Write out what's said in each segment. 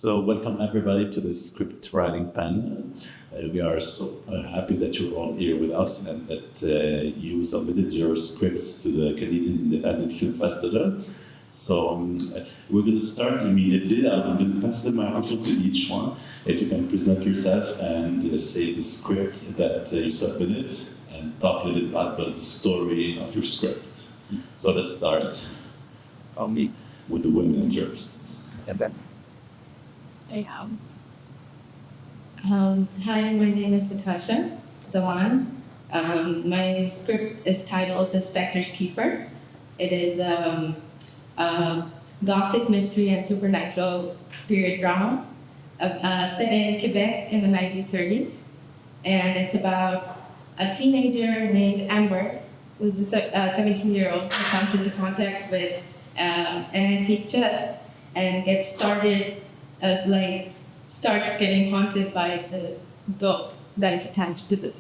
So welcome everybody to the script writing panel. We are so happy that you're all here with us and that you submitted your scripts to the Canadian Independent Film Festival. So we're going to start immediately. I'm going to pass the microphone to each one. If you can present yourself and say the script that you submitted and talk a little bit about the story of your script. So let's start with the women first. And then. Hi, my name is Natasha, Zaman. My script is titled The Spectre's Keeper. It is a gothic mystery and supernatural period drama set in Quebec in the 1930s. And it's about a teenager named Amber, who's a 17-year-old who comes into contact with an antique chest and gets started starts getting haunted by the ghost that is attached to the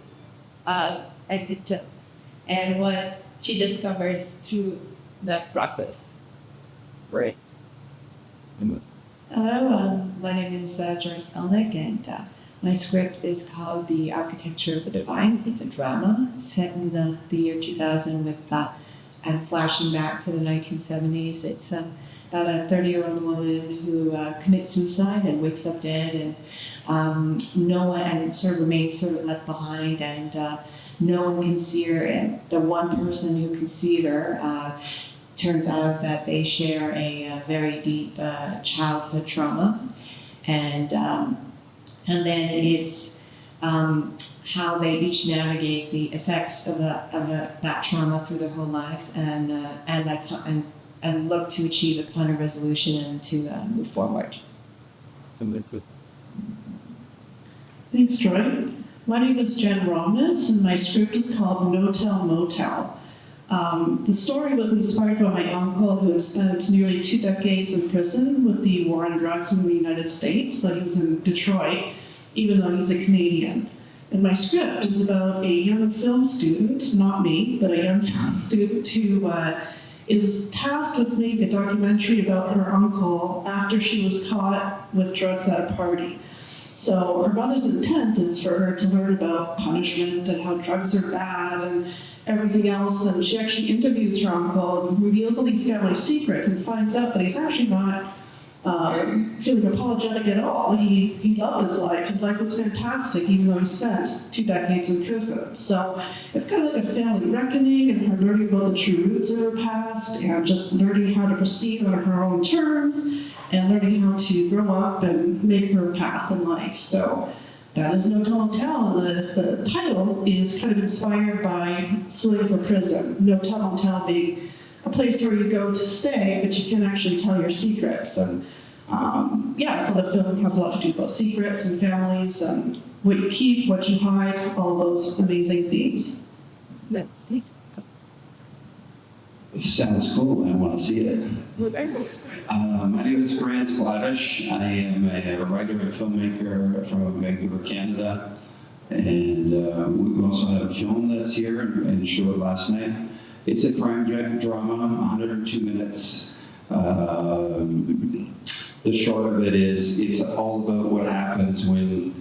antique chest, and what she discovers through that process. Right. Hello, my name is Sculnick, and my script is called The Architecture of the Divine. It's a drama set in the year 2000 with and flashing back to the 1970s. It's about a 30-year-old woman who commits suicide and wakes up dead, and no one, and sort of remains sort of left behind, and no one can see her. And the one person who can see her turns out that they share a very deep childhood trauma, and then it's how they each navigate the effects of that trauma through their whole lives, and look to achieve a kind of resolution and to move forward. Thanks, Troy. My name is Jen Romnes, and my script is called No Tell Motel. The story was inspired by my uncle, who had spent nearly 2 decades in prison with the war on drugs in the United States. So he was in Detroit, even though he's a Canadian. And my script is about a young film student, not me, but a young film student who is tasked with making a documentary about her uncle after she was caught with drugs at a party. So her mother's intent is for her to learn about punishment and how drugs are bad and everything else, and she actually interviews her uncle and reveals all these family secrets and finds out that he's actually not feeling apologetic at all. He loved his life. His life was fantastic, even though he spent 2 decades in prison. So it's kind of like a family reckoning and her learning about the true roots of her past and just learning how to proceed on her own terms and learning how to grow up and make her path in life. So that is No Tell Motel, and the title is kind of inspired by Sling for Prison. No Tell Motel being a place where you go to stay, but you can't actually tell your secrets. And so the film has a lot to do about secrets and families and what you keep, what you hide, all those amazing themes. Let's see. Sounds cool. I want to see it. My name is Gladish. I am a writer and filmmaker from Vancouver, Canada. And we also have a film that's here and showed last night. It's a crime drama, 102 minutes. The short of it is, it's all about what happens when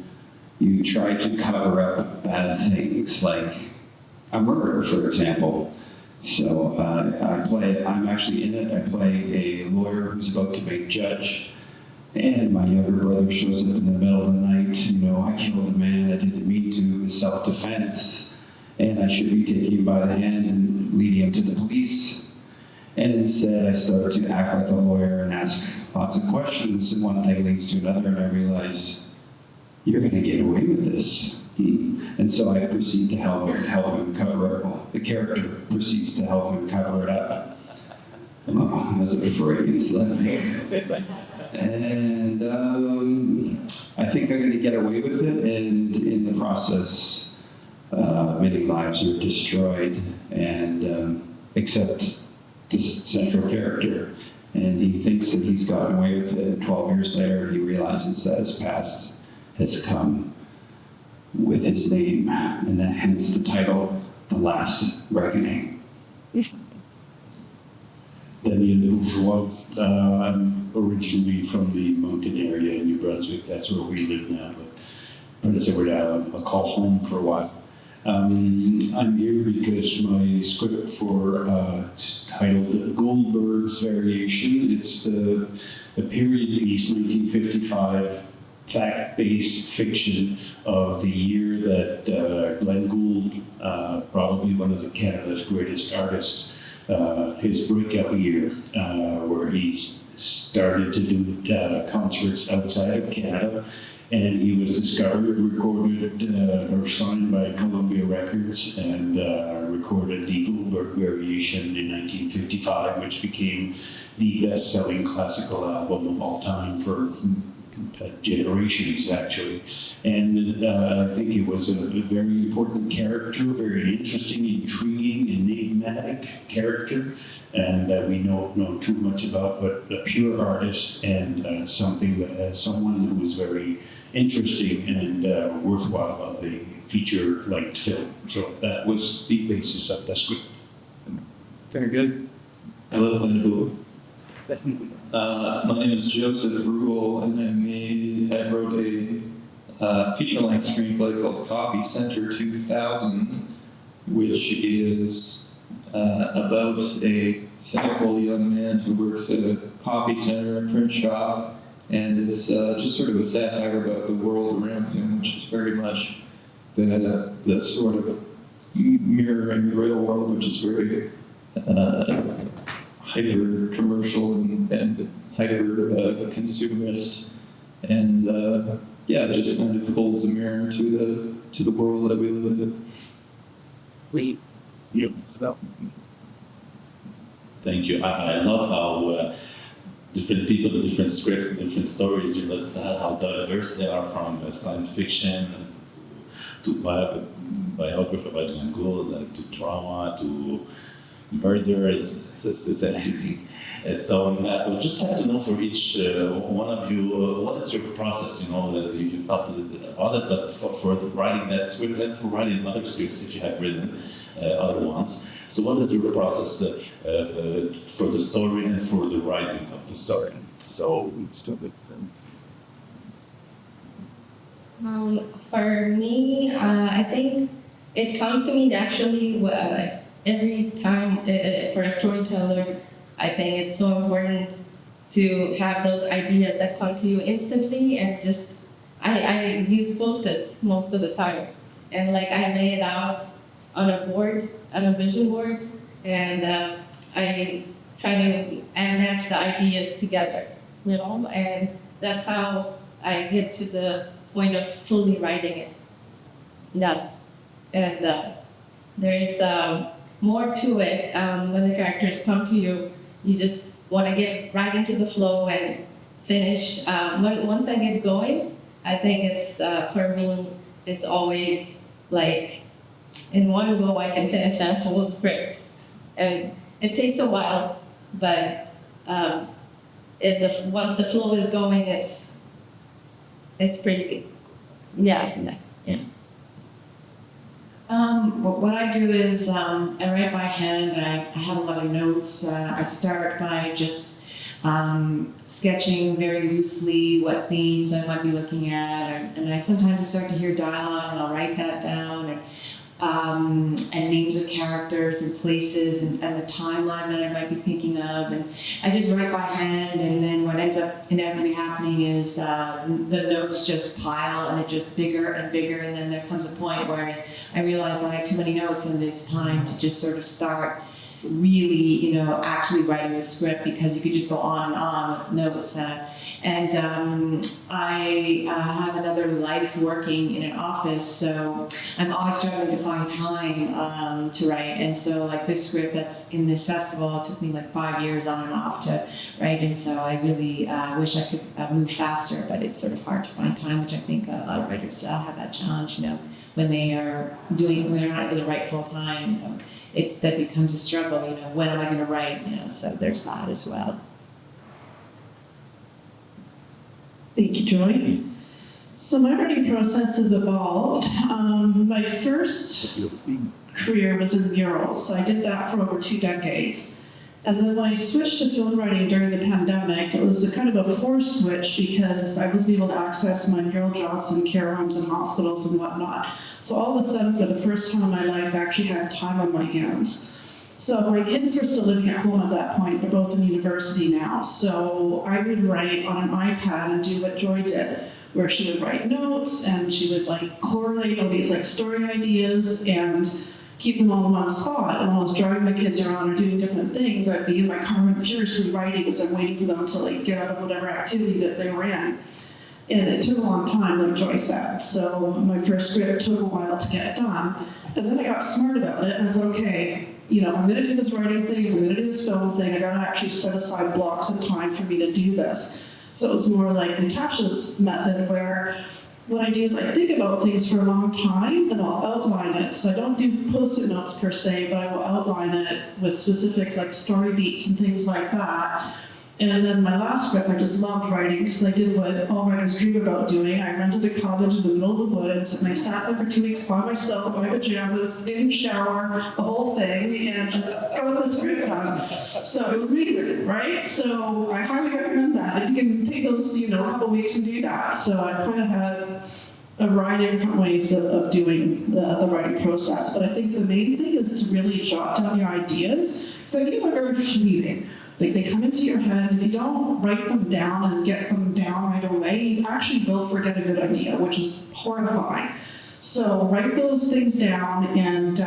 you try to cover up bad things, like a murder, for example. So I'm actually in it. I play a lawyer who's about to make judge, and my younger brother shows up in the middle of the night. I killed a man I didn't mean to, self-defense, and I should be taking him by the hand and leading him to the police. And instead, I start to act like a lawyer and ask lots of questions, and one thing leads to another, and I realize, you're going to get away with this. And so I proceed to help him cover it. Well, the character proceeds to help him cover it up. Oh, that's a Freudian slip. And I think I'm going to get away with it, and in the process, many lives are destroyed, and except this central character. And he thinks that he's gotten away with it, and 12 years later, he realizes that his past has come with his name, and that hence the title, The Last Reckoning. Daniel Bourgeois. I'm originally from the mountain area in New Brunswick. That's where we live now, but that's where I'll call home for a while. I'm here because my script for it's titled Goldberg's Variation. It's the period piece, 1955, fact-based fiction of the year that Glenn Gould, probably one of Canada's greatest artists, his breakout year, where he started to do concerts outside of Canada. And he was discovered, recorded, or signed by Columbia Records, and recorded the Goldberg Variation in 1955, which became the best-selling classical album of all time for generations, actually. And I think it was a very important character, very interesting, intriguing, enigmatic character, and that we don't know too much about, but a pure artist and something that someone who was very interesting and worthwhile of a feature-length film. So that was the basis of the script. Very good. I love Glenn Gould. My name is Joseph Rule, and I wrote a feature-length screenplay called Coffee Center 2000, which is about a cynical young man who works at a coffee center, a print shop, and it's just sort of a satire about the world around him, which is very much the sort of mirroring the real world, which is very hyper commercial and hyper consumerist, and yeah, it just kind of holds a mirror to the world that we live in. Thank you. I love how different people, different scripts, different stories. You know, how diverse they are, from science fiction to biography about Glenn Gould, to drama, to murder. It's anything. So I would just like to know for each one of you, what is your process? You know, you talked a little bit about it, but for writing that script and for writing other scripts, if you have written other ones. So what is your process for the story and for the writing of the story? So For me, I think it comes to me naturally. Every time for a storyteller, I think it's so important to have those ideas that come to you instantly, and just I use post-its most of the time, and like I lay it out on a board, on a vision board, and I try to match the ideas together, you know, and that's how I get to the point of fully writing it. Yeah, and there's more to it. When the characters come to you, you just want to get right into the flow and finish. Once I get going, I think it's, for me, it's always like, in one go I can finish a whole script. And it takes a while, but once the flow is going, it's pretty good. Yeah. What I do is I write by hand. I have a lot of notes. I start by just sketching very loosely what themes I might be looking at, and I sometimes start to hear dialogue, and I'll write that down, and names of characters and places and the timeline that I might be thinking of, and I just write by hand. And then what ends up inevitably happening is the notes just pile, and it just bigger and bigger, and then there comes a point where I realize I have too many notes, and it's time to just sort of start really, actually writing the script, because you could just go on and on with notes. I have another life working in an office, so I'm always struggling to find time to write. And so, like this script that's in this festival, it took me like 5 years on and off to write, and so I really wish I could move faster, but it's sort of hard to find time, which I think a lot of writers have that challenge, when they're not able to write full time. That becomes a struggle, when am I going to write, so there's that as well. Thank you, Joy. So my writing process has evolved. My first career was in murals, so I did that for over 2 decades. And then when I switched to film writing during the pandemic, it was a kind of a forced switch because I wasn't able to access my mural jobs in care homes and hospitals and whatnot. So all of a sudden, for the first time in my life, I actually had time on my hands. So my kids were still living at home at that point. They're both in university now. So I would write on an iPad and do what Joy did, where she would write notes and she would like correlate all these like story ideas and keep them all in one spot. And when I was driving my kids around or doing different things, I'd be in my car and furiously writing as I'm waiting for them to like get out of whatever activity that they were in. And it took a long time, like Joy said. So my first script took a while to get done. And then I got smart about it and I thought, okay, you know, I'm gonna do this writing thing, I'm gonna do this film thing, I gotta actually set aside blocks of time for me to do this. So it was more like Natasha's method where what I do is I think about things for a long time and I'll outline it. So I don't do post-it notes per se, but I will outline it with specific like story beats and things like that. And then my last script, I just loved writing because I did what all writers dream about doing. I rented a cottage in the middle of the woods and I sat there for 2 weeks by myself in my pajamas, didn't shower, the whole thing, and just got the script done. So it was amazing, right? So I highly recommend that. If you can take those, you know, a couple weeks and do that. So I kind of had a variety of different ways of doing the writing process. But I think the main thing is to really jot down your ideas. Because ideas are very fleeting. Like they come into your head, and if you don't write them down and get them down right away, you actually will forget a good idea, which is horrifying. So write those things down, and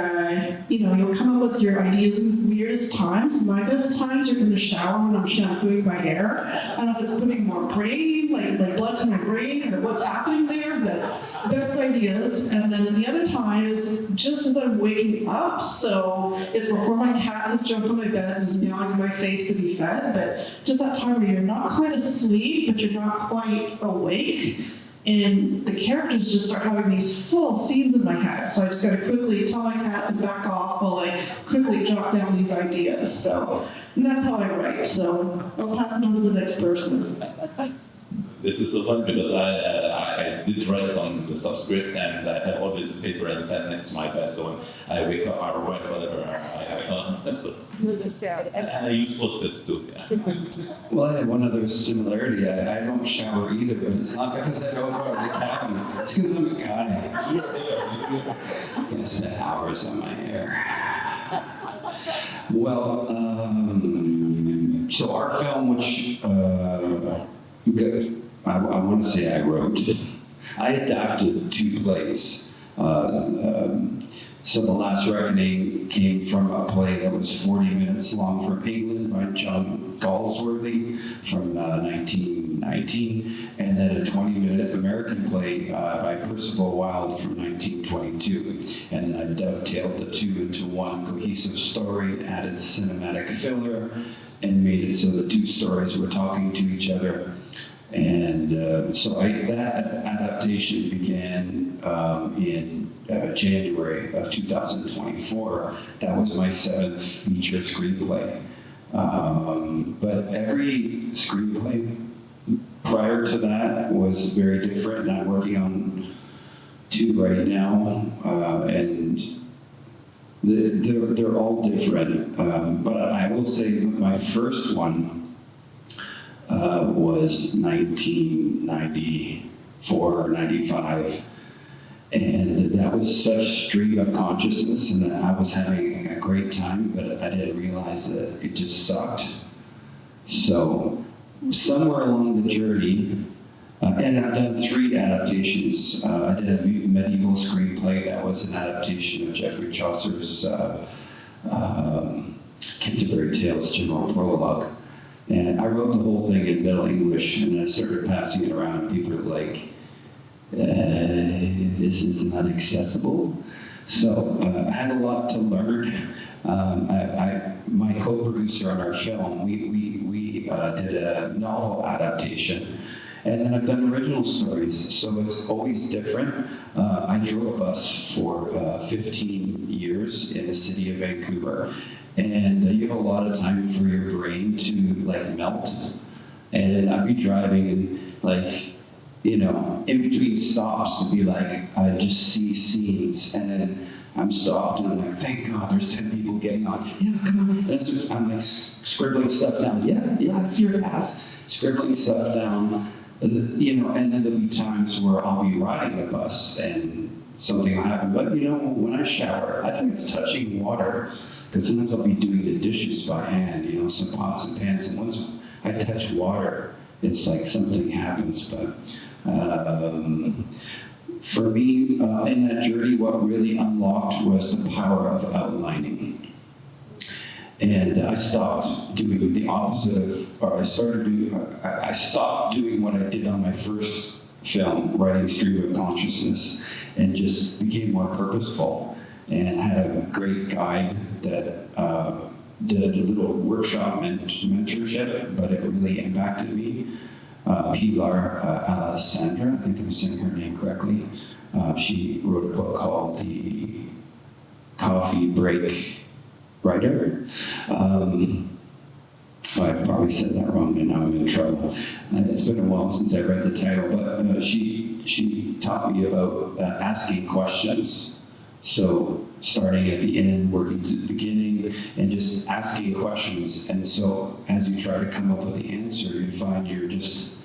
you know, you'll come up with your ideas in weirdest times. My best times are in the shower when I'm shampooing my hair. I don't know if it's putting more brain, like blood to my brain, or what's happening there, but best ideas. And then the other time is just as I'm waking up. So it's before my cat has jumped on my bed and is meowing in my face to be fed, but just that time where you're not quite asleep, but you're not quite awake. And the characters just start having these full scenes in my head. So I just gotta quickly tell my cat to back off while I quickly jot down these ideas. So, and that's how I write. So I'll pass it on to the next person. This is so fun because I did write some scripts and I have always paper and pen next to my bed. So when I wake up, I write whatever I have on. So, and I use post-its too. Yeah. Well, I have one other similarity. I don't shower either, but it's not because I don't go to the cabin. It's because I'm a guy. I spend hours on my hair. Well, so our film, which I want to say I wrote, I adapted 2 plays. So The Last Reckoning came from a play that was 40 minutes long from England by John Galsworthy from 1919, and then a 20-minute American play by Percival Wilde from 1922. And then I dovetailed the 2 into one cohesive story, added cinematic filler, and made it so the 2 stories were talking to each other. And so that adaptation began in January of 2024. That was my 7th feature screenplay. But every screenplay prior to that was very different, and I'm working on 2 right now, and they're all different. But I will say my first one was 1994 or 95. And that was such stream of consciousness, and I was having a great time, but I didn't realize that it just sucked. So somewhere along the journey, and I've done 3 adaptations. I did a medieval screenplay that was an adaptation of Geoffrey Chaucer's Canterbury Tales General Prologue. And I wrote the whole thing in Middle English, and I started passing it around, and people were like, this is not accessible. So I had a lot to learn. My co-producer on our film, we did a novel adaptation, and then I've done original stories, so it's always different. I drove a bus for 15 years in the city of Vancouver, and you have a lot of time for your brain to like melt. And I'd be driving and like you know, in between stops to be like, I just see scenes, and then I'm stopped, and I'm like, thank God, there's 10 people getting on. Yeah, come on. And I'm like scribbling stuff down. Yeah, I see your pass. Scribbling stuff down. You know, and then there'll be times where I'll be riding a bus and something will happen. But you know, when I shower, I think it's touching water, because sometimes I'll be doing the dishes by hand, you know, some pots and pans, and once I touch water, it's like something happens. But for me, in that journey, what really unlocked was the power of outlining. And I stopped doing the opposite of, or I stopped doing what I did on my first film, writing Stream of Consciousness, and just became more purposeful. And had a great guide that did a little workshop mentorship, but it really impacted me. Pilar Alessandra, I think I'm saying her name correctly. She wrote a book called The Coffee Break Writer. I probably said that wrong, and now I'm in trouble. It's been a while since I read the title, but she taught me about asking questions. So starting at the end, working to the beginning, and just asking questions. And so as you try to come up with the answer, you find you're just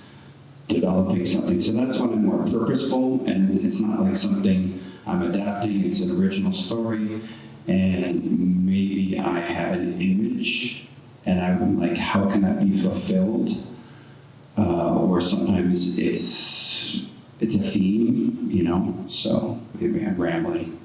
developing something. So that's when I'm more purposeful, and it's not like something I'm adapting, it's an original story, and maybe I have an image, and I'm like, how can that be fulfilled? Or sometimes it's a theme, you know, so maybe I'm rambling.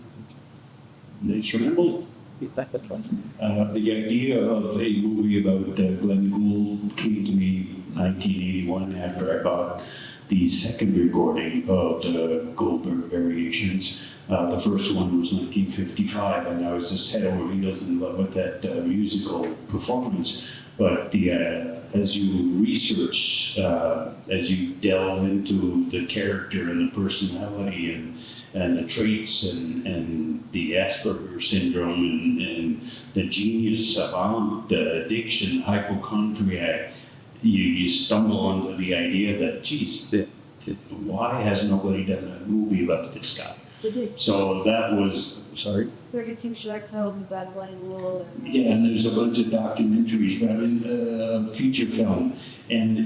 Instrumental. The idea of a movie about Glenn Gould came to me in 1981 after I bought the second recording of the Goldberg Variations. The first one was 1955, and I was just head over heels in love with that musical performance. But as you research, as you delve into the character and the personality and the traits and the Asperger's syndrome and the genius, savant, the addiction, hypochondriac, you stumble onto the idea that, geez, why has nobody done a movie about this guy? So that was, sorry? 32 Shrek films about Glenn Gould. Yeah, and there's a bunch of documentaries, but I mean, feature film. And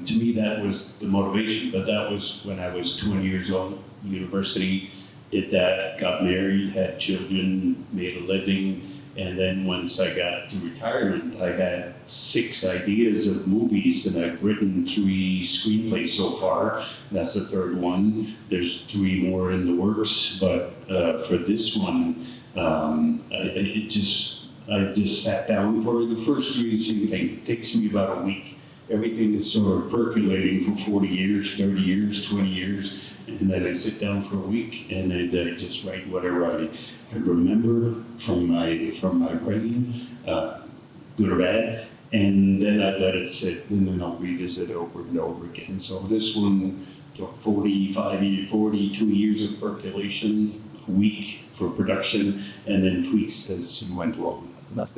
to me, that was the motivation. But that was when I was 20 years old, university, did that, got married, had children, made a living. And then once I got to retirement, I had 6 ideas of movies, and I've written 3 screenplays so far. That's the 3rd one. There's 3 more in the works, but for this one, I just sat down for the first 3 same thing. It takes me about a week. Everything is sort of percolating for 40 years, 30 years, 20 years, and then I sit down for a week and I just write whatever I remember from my writing, good or bad, and then I let it sit, and then I'll revisit it over and over again. So this one took 42 years of percolation, a week for production, and then tweaks as you went along. This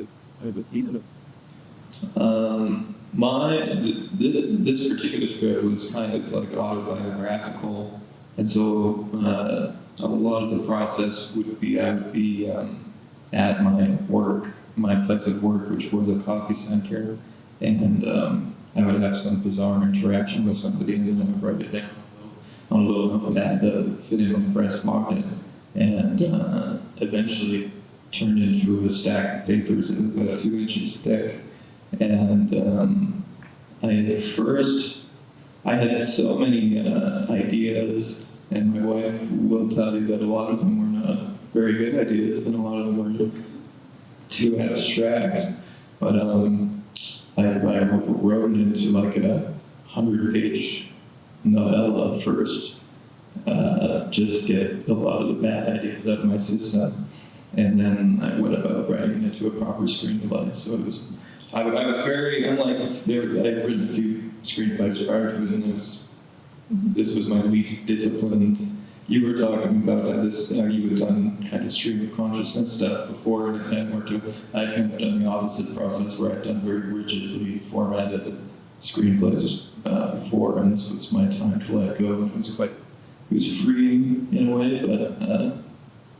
particular script was kind of like autobiographical, and so a lot of the process would be I would be at my place of work, which was a coffee center, and I would have some bizarre interaction with somebody, and then I would write it down on a little notepad to fit in my breast pocket, and eventually turned into a stack of papers. It was about 2 inches thick. And I had so many ideas, and my wife will tell you that a lot of them were not very good ideas, and a lot of them were too abstract. But I wrote it into like a 100-page novella first, just to get a lot of the bad ideas out of my system, and then I went about writing it to a proper screenplay. So it was. I was very, unlike, I had written a few screenplays prior to it, and this was my least disciplined. You were talking about this, you had done kind of stream of consciousness stuff before, and it kind of worked out. I kind of done the opposite process, where I've done very rigidly formatted screenplays before, and this was my time to let go. And it was freeing in a way, but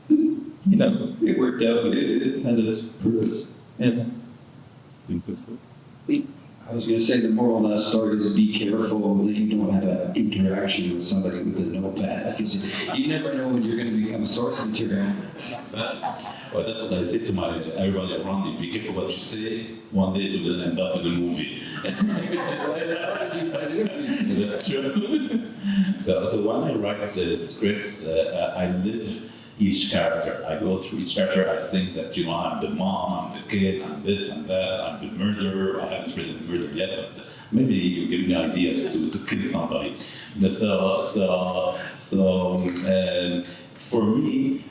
you know, it worked out. It had its purpose. Yeah. I was going to say the moral of that story is be careful that you don't have an interaction with somebody with a notepad, because you never know when you're going to become source material. Well, that's what I say to everybody around me. Be careful what you say. One day it will end up in a movie. That's true. So when I write the scripts, I live each character. I go through each character. I think that, you know, I'm the mom, I'm the kid, I'm this, I'm that, I'm the murderer. I haven't written the murder yet, but maybe you give me ideas to kill somebody. For me,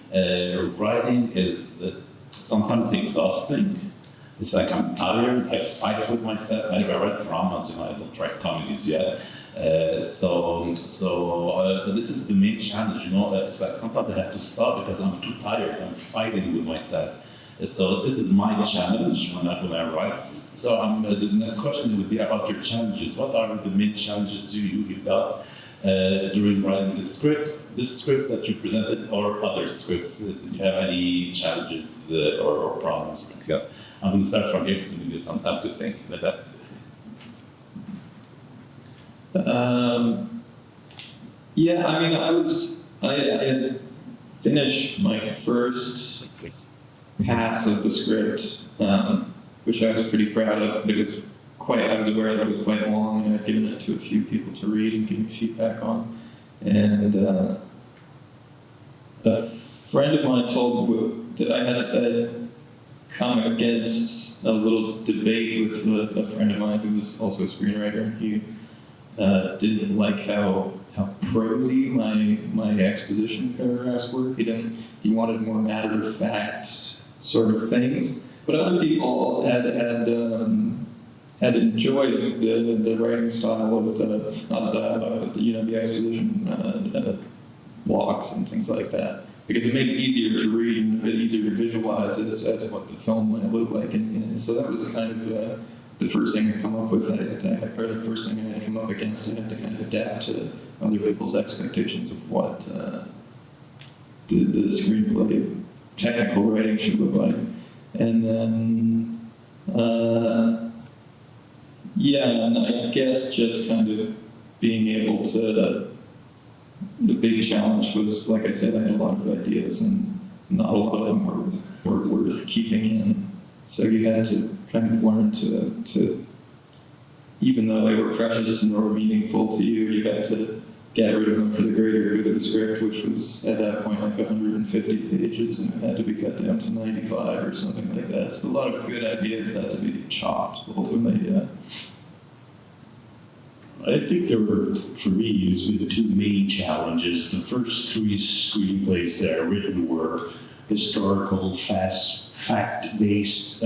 writing is sometimes exhausting. It's like I'm tired, I fight with myself. I never read dramas, you know, I don't write comedies yet. So this is the main challenge, you know. It's like sometimes I have to stop because I'm too tired. I'm fighting with myself. So this is my challenge when I write. So the next question would be about your challenges. What are the main challenges you got during writing the script? This script that you presented, or other scripts? Did you have any challenges or problems? Yeah. I'm going to start from here so give you some time to think about that. Yeah, I mean, I had finished my first pass of the script, which I was pretty proud of. But I was aware that it was quite long, and I'd given it to a few people to read and give me feedback on. And a friend of mine told me that I had come against a little debate with a friend of mine who was also a screenwriter, and he didn't like how prosy my exposition paragraphs were. He wanted more matter-of-fact sort of things. But other people had enjoyed the writing style of not the dialogue, but the exposition blocks and things like that, because it made it easier to read and a bit easier to visualize as what the film might look like. And so that was kind of the first thing I come up with. Or the first thing I had to come up against. I had to kind of adapt to other people's expectations of what the screenplay technical writing should look like. And then, and I guess just kind of being able to, the big challenge was, like I said, I had a lot of ideas and not a lot of them were worth keeping in. So you had to kind of learn to even though they were precious and were meaningful to you, you had to get rid of them for the greater good of the script, which was at that point like 150 pages, and it had to be cut down to 95 or something like that. So a lot of good ideas had to be chopped ultimately. Yeah. I think there were, for me, usually the two main challenges. The first three screenplays that I written were historical, fact-based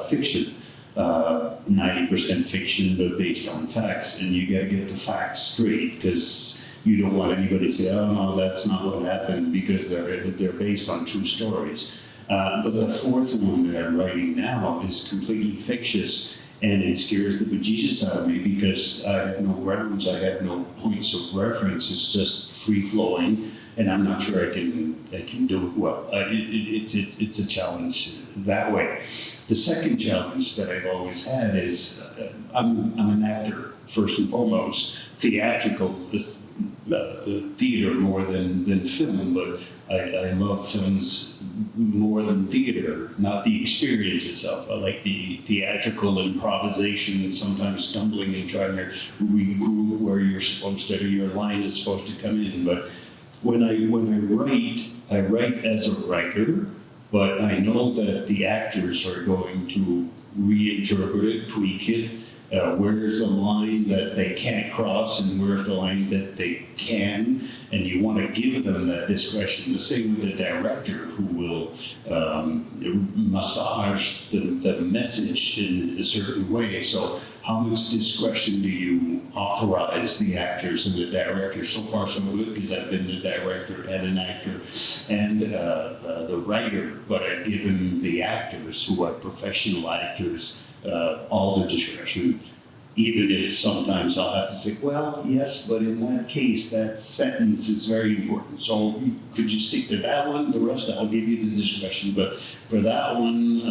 fiction. 90% fiction, but based on facts, and you gotta get the facts straight, because you don't want anybody to say, oh no, that's not what happened, because they're based on true stories. But the fourth one that I'm writing now is completely fictitious, and it scares the bejesus out of me, because I have no grounds, I have no points of reference, it's just free-flowing, and I'm not sure I can do it well. It's a challenge that way. The second challenge that I've always had is I'm an actor, first and foremost, theatrical, theater more than film, but I love films more than theater, not the experience itself. I like the theatrical improvisation and sometimes stumbling and trying to regroup where you're supposed to, your line is supposed to come in. But when I write as a writer, but I know that the actors are going to reinterpret it, tweak it. Where's the line that they can't cross and where's the line that they can? And you want to give them that discretion. The same with the director, who will massage the message in a certain way. So how much discretion do you authorize the actors and the director? So far so good, because I've been the director and an actor and the writer, but I've given the actors, who are professional actors, all the discretion. even if sometimes I'll have to say, well, yes, but in that case, that sentence is very important. So could you stick to that one? The rest, I'll give you the discretion. But for that one,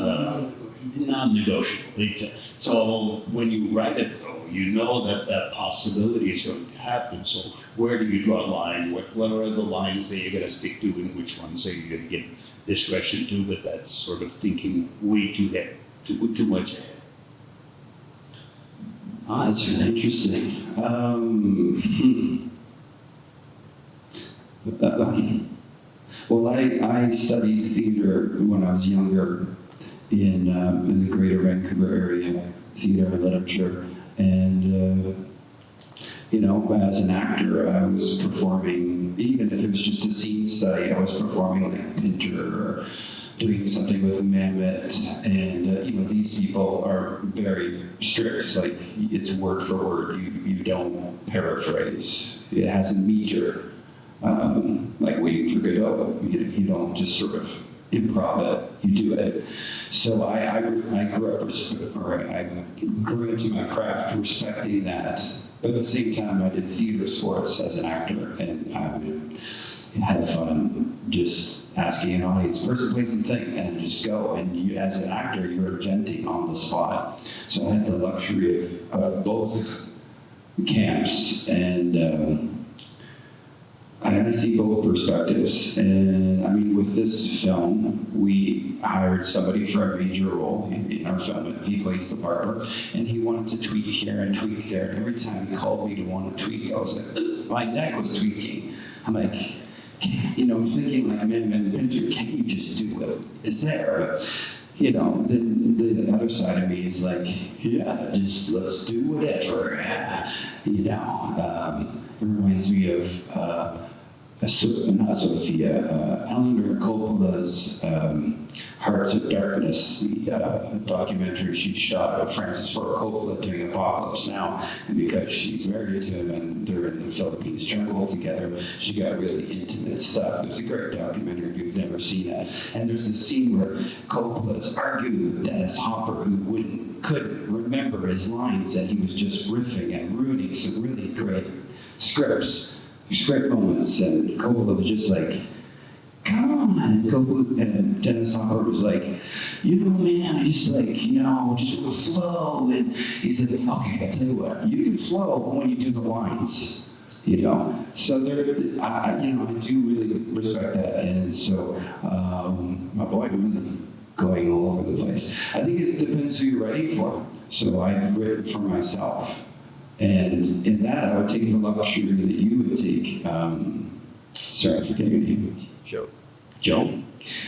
non-negotiable. So when you write it, though, you know that that possibility is going to happen. So where do you draw a line? What are the lines that you're going to stick to, and which ones are you going to give discretion to? But that's sort of thinking way too ahead, too much ahead. Ah, that's really interesting. Well, I studied theater when I was younger in the greater Vancouver area, theater and literature. And, you know, as an actor, I was performing, even if it was just a scene study, I was performing like Pinter or doing something with Mamet, and you know, these people are very strict. Like, it's word for word. You don't paraphrase. It has a meter, like Waiting for Godot. You don't just sort of improv it. You do it. So I grew up, or I grew into my craft respecting that. But at the same time, I did theater sports as an actor, and had fun just asking an audience, person, place, and thing, and just go. And you, as an actor, you're inventing on the spot. So I had the luxury of both camps, and I see both perspectives. And I mean, with this film, we hired somebody for a major role in our film, and he plays the barber, and he wanted to tweak here and tweak there. And every time he called me to want to tweak, I was like, my neck was tweaking. I'm like, you know, thinking like, man, Pinter, can't you just do what is there? You know, then the other side of me is like, yeah, just let's do whatever. You know, it reminds me of not Sophia, Eleanor Coppola's Hearts of Darkness, the documentary she shot of Francis Ford Coppola doing Apocalypse Now. And because she's married to him and they're in the Philippines jungle together, she got really intimate stuff. It was a great documentary if you've never seen it. And there's this scene where Coppola's arguing with Dennis Hopper, who couldn't remember his lines, and he was just riffing and ruining some really great script moments, and Coppola was just like, come on, and Dennis Hopper was like, you know, man, I just like, you know, just with the flow, and he said, okay, I'll tell you what, you can flow when you do the lines, you know. So I do really respect that, and so my boy, really going all over the place. I think it depends who you're writing for. So I've written for myself. And in that, I would take the luxury that you would take. Sorry, I forget your name. Joe.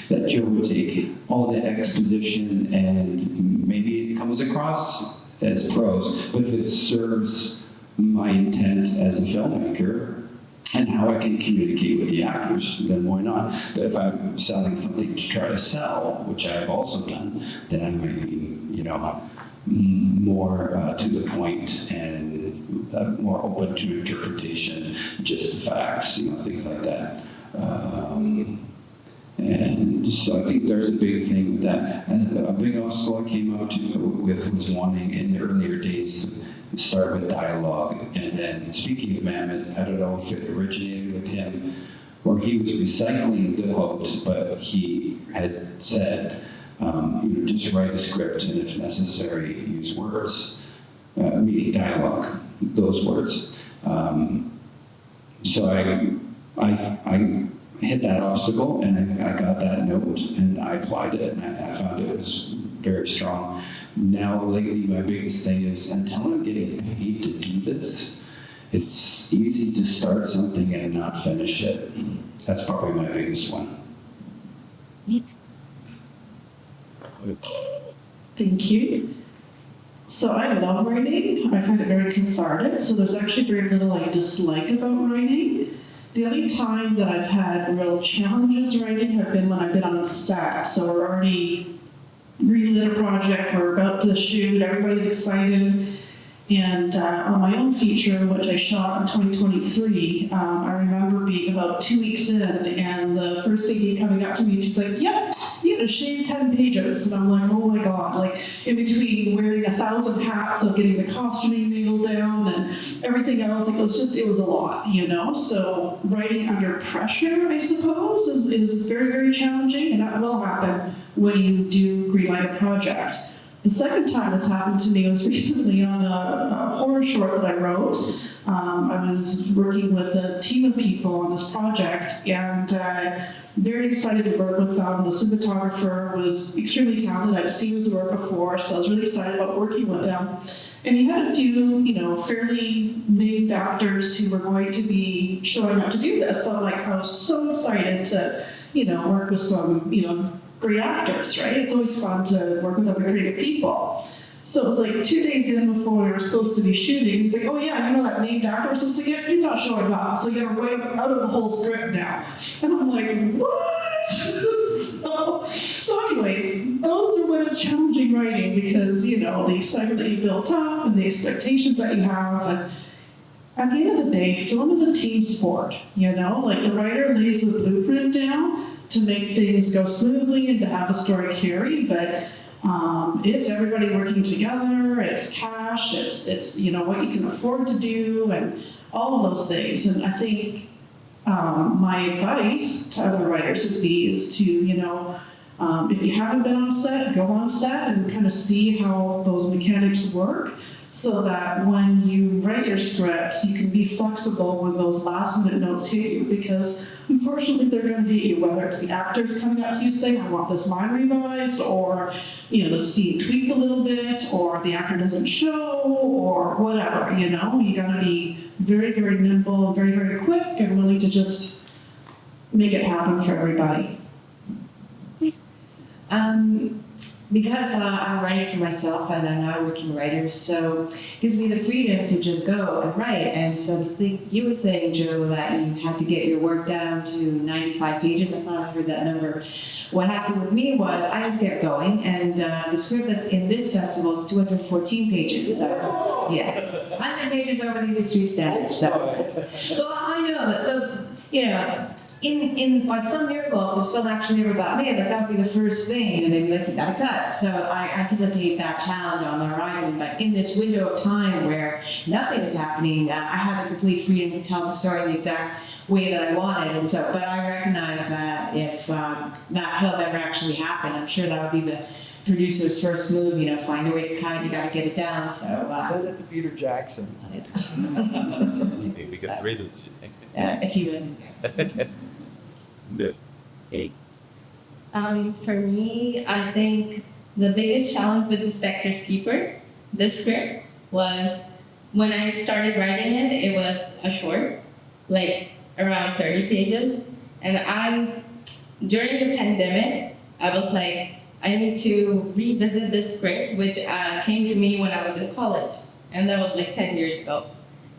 That Joe would take all the exposition, and maybe it comes across as prose, but if it serves my intent as a filmmaker and how I can communicate with the actors, then why not? But if I'm selling something to try to sell, which I've also done, then I might be, you know, more to the point and more open to interpretation, just the facts, you know, things like that. And so I think there's a big thing with that. And a big obstacle I came up with was wanting in the earlier days to start with dialogue. And then speaking of Mamet, I don't know if it originated with him or he was recycling the quote, but he had said, you know, just write a script, and if necessary, use words, meaning dialogue, those words. So I hit that obstacle, and I got that note, and I applied it, and I found it was very strong. Now, lately, my biggest thing is, until I'm getting paid to do this, it's easy to start something and not finish it. That's probably my biggest one. Thank you. So I love writing. I find it very cathartic. So there's actually very little I dislike about writing. The only time that I've had real challenges writing have been when I've been on set. So we're already greenlit a project, we're about to shoot, everybody's excited, And on my own feature, which I shot in 2023, I remember being about 2 weeks in, and the first AD coming up to me, and she's like, "Yep, you gotta shave 10 pages." And I'm like, "Oh my God," like in between wearing 1,000 hats of getting the costuming nailed down and everything else, like it was a lot, you know? So writing under pressure, I suppose, is very, very challenging, and that will happen when you do greenlight a project. The second time this happened to me was recently on a horror short that I wrote. I was working with a team of people on this project, and very excited to work with them. The cinematographer was extremely talented. I'd seen his work before, so I was really excited about working with him. And he had a few, fairly named actors who were going to be showing up to do this. So I was so excited to, work with some, great actors, right? It's always fun to work with other creative people. So it was like 2 days in before we were supposed to be shooting. He's like, "Oh yeah, that named actor we're supposed to get? He's not showing up, so you gotta write out of the whole script now." And I'm like, what? so anyways, those are when it's challenging writing because, the excitement that you built up and the expectations that you have. And at the end of the day, film is a team sport, Like the writer lays the blueprint down to make things go smoothly and to have the story carry, but it's everybody working together, it's cash, it's what you can afford to do, and all of those things. And I think my advice to other writers would be is to, if you haven't been on set, go on set and kind of see how those mechanics work, so that when you write your scripts, you can be flexible when those last-minute notes hit you, because unfortunately they're going to hit you, whether it's the actors coming up to you saying, "I want this line revised," or the scene tweaked a little bit, or the actor doesn't show, or whatever. You got to be very, very nimble, very, very quick, and willing to just make it happen for everybody. Because I'm writing for myself and I'm not a working writer, so it gives me the freedom to just go and write. And so the thing you were saying, Joe, that you had to get your work down to 95 pages, I thought I heard that number. What happened with me was I just kept going, and the script that's in this festival is 214 pages. So, yes, 100 pages over the industry standard. So I know that. So, in by some miracle, if this film actually never got made, that would be the first thing, and they'd be like, "You gotta cut." So I anticipate that challenge on the horizon. But in this window of time where nothing is happening, I have the complete freedom to tell the story the exact way that I want it. And so, but I recognize that if that film ever actually happened, I'm sure that would be the producer's first move. Find a way to cut. You gotta get it down. So Send it to Peter Jackson. We can read it. if you would. For me, I think the biggest challenge with Inspector's Keeper, this script, was when I started writing it, it was a short, like around 30 pages. And during the pandemic, I was like, I need to revisit this script, which came to me when I was in college. And that was like 10 years ago.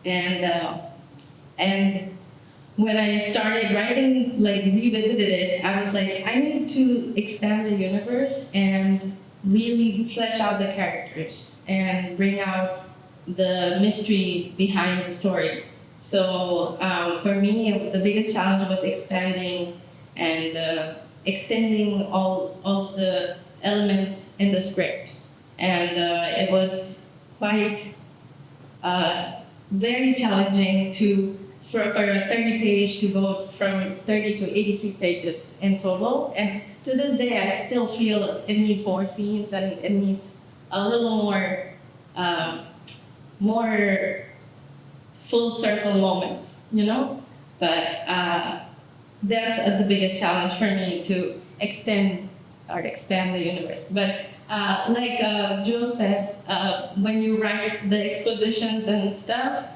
And when I started writing, revisited it, I was like, I need to expand the universe and really flesh out the characters and bring out the mystery behind the story. So for me, the biggest challenge was expanding and extending all the elements in the script. And it was quite very challenging for a 30 page to go from 30 to 83 pages in total. And to this day, I still feel it needs more scenes and it needs a little more full circle moments, But that's the biggest challenge for me, to extend or expand the universe. But like Joe said, when you write the expositions and stuff,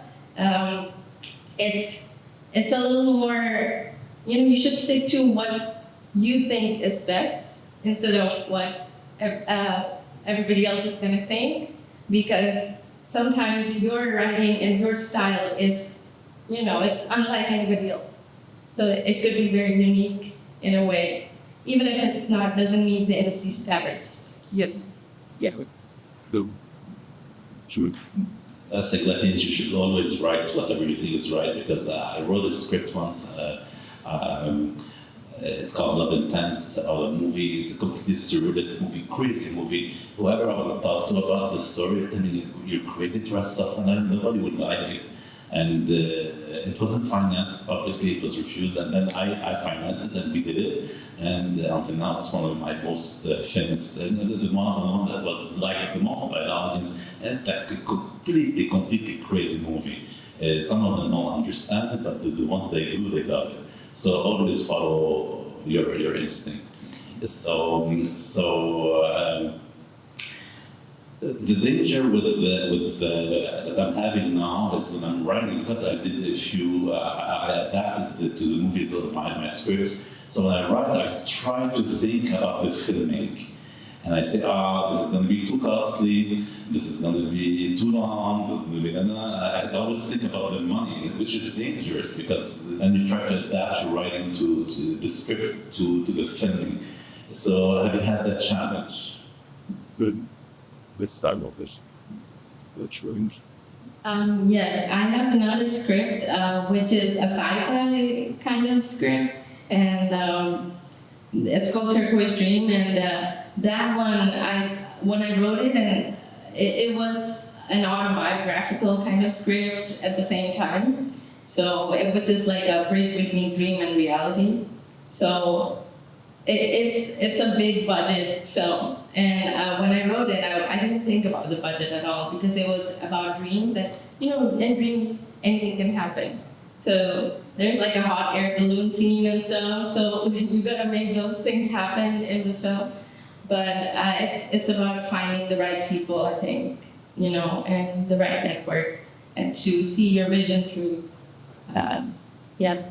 it's a little more, you should stick to what you think is best instead of what everybody else is going to think, because sometimes your writing and your style is, it's unlike anybody else. So it could be very unique in a way, even if it's not, doesn't meet the industry standards. Yes. Yeah. say, Gladish, you should always write whatever you think is right, because I wrote a script once. It's called Love Intense. It's about a movie. It's a completely surrealist movie, crazy movie. Whoever I would talk to about the story, tell me you're crazy to write stuff, and then nobody would like it. And it wasn't financed publicly, it was refused, and then I financed it and we did it. And until now, it's one of my most famous, the one that was liked the most by the audience. And it's like a completely crazy movie. Some of them don't understand it, but the ones they do, they love it. So always follow your instinct. The danger that I'm having now is when I'm writing, because I did a few, I adapted to the movies of my scripts. So when I write, I try to think about the filming. And I say, this is going to be too costly, this is going to be too long, this is going to be, and I always think about the money, which is dangerous, because then you try to adapt your writing to the script, to the filming. So have you had that challenge? Good. Let's start with this. Which rooms? Yes, I have another script, which is a sci-fi kind of script, and it's called Turquoise Dream, and that one, when I wrote it, and it was an autobiographical kind of script at the same time, so which is like a bridge between dream and reality. So it's a big budget film, and when I wrote it, I didn't think about the budget at all, because it was about dreams, that, in dreams anything can happen. So there's like a hot air balloon scene and stuff, so you gotta make those things happen in the film. But it's about finding the right people, I think, and the right network, and to see your vision through. Yeah.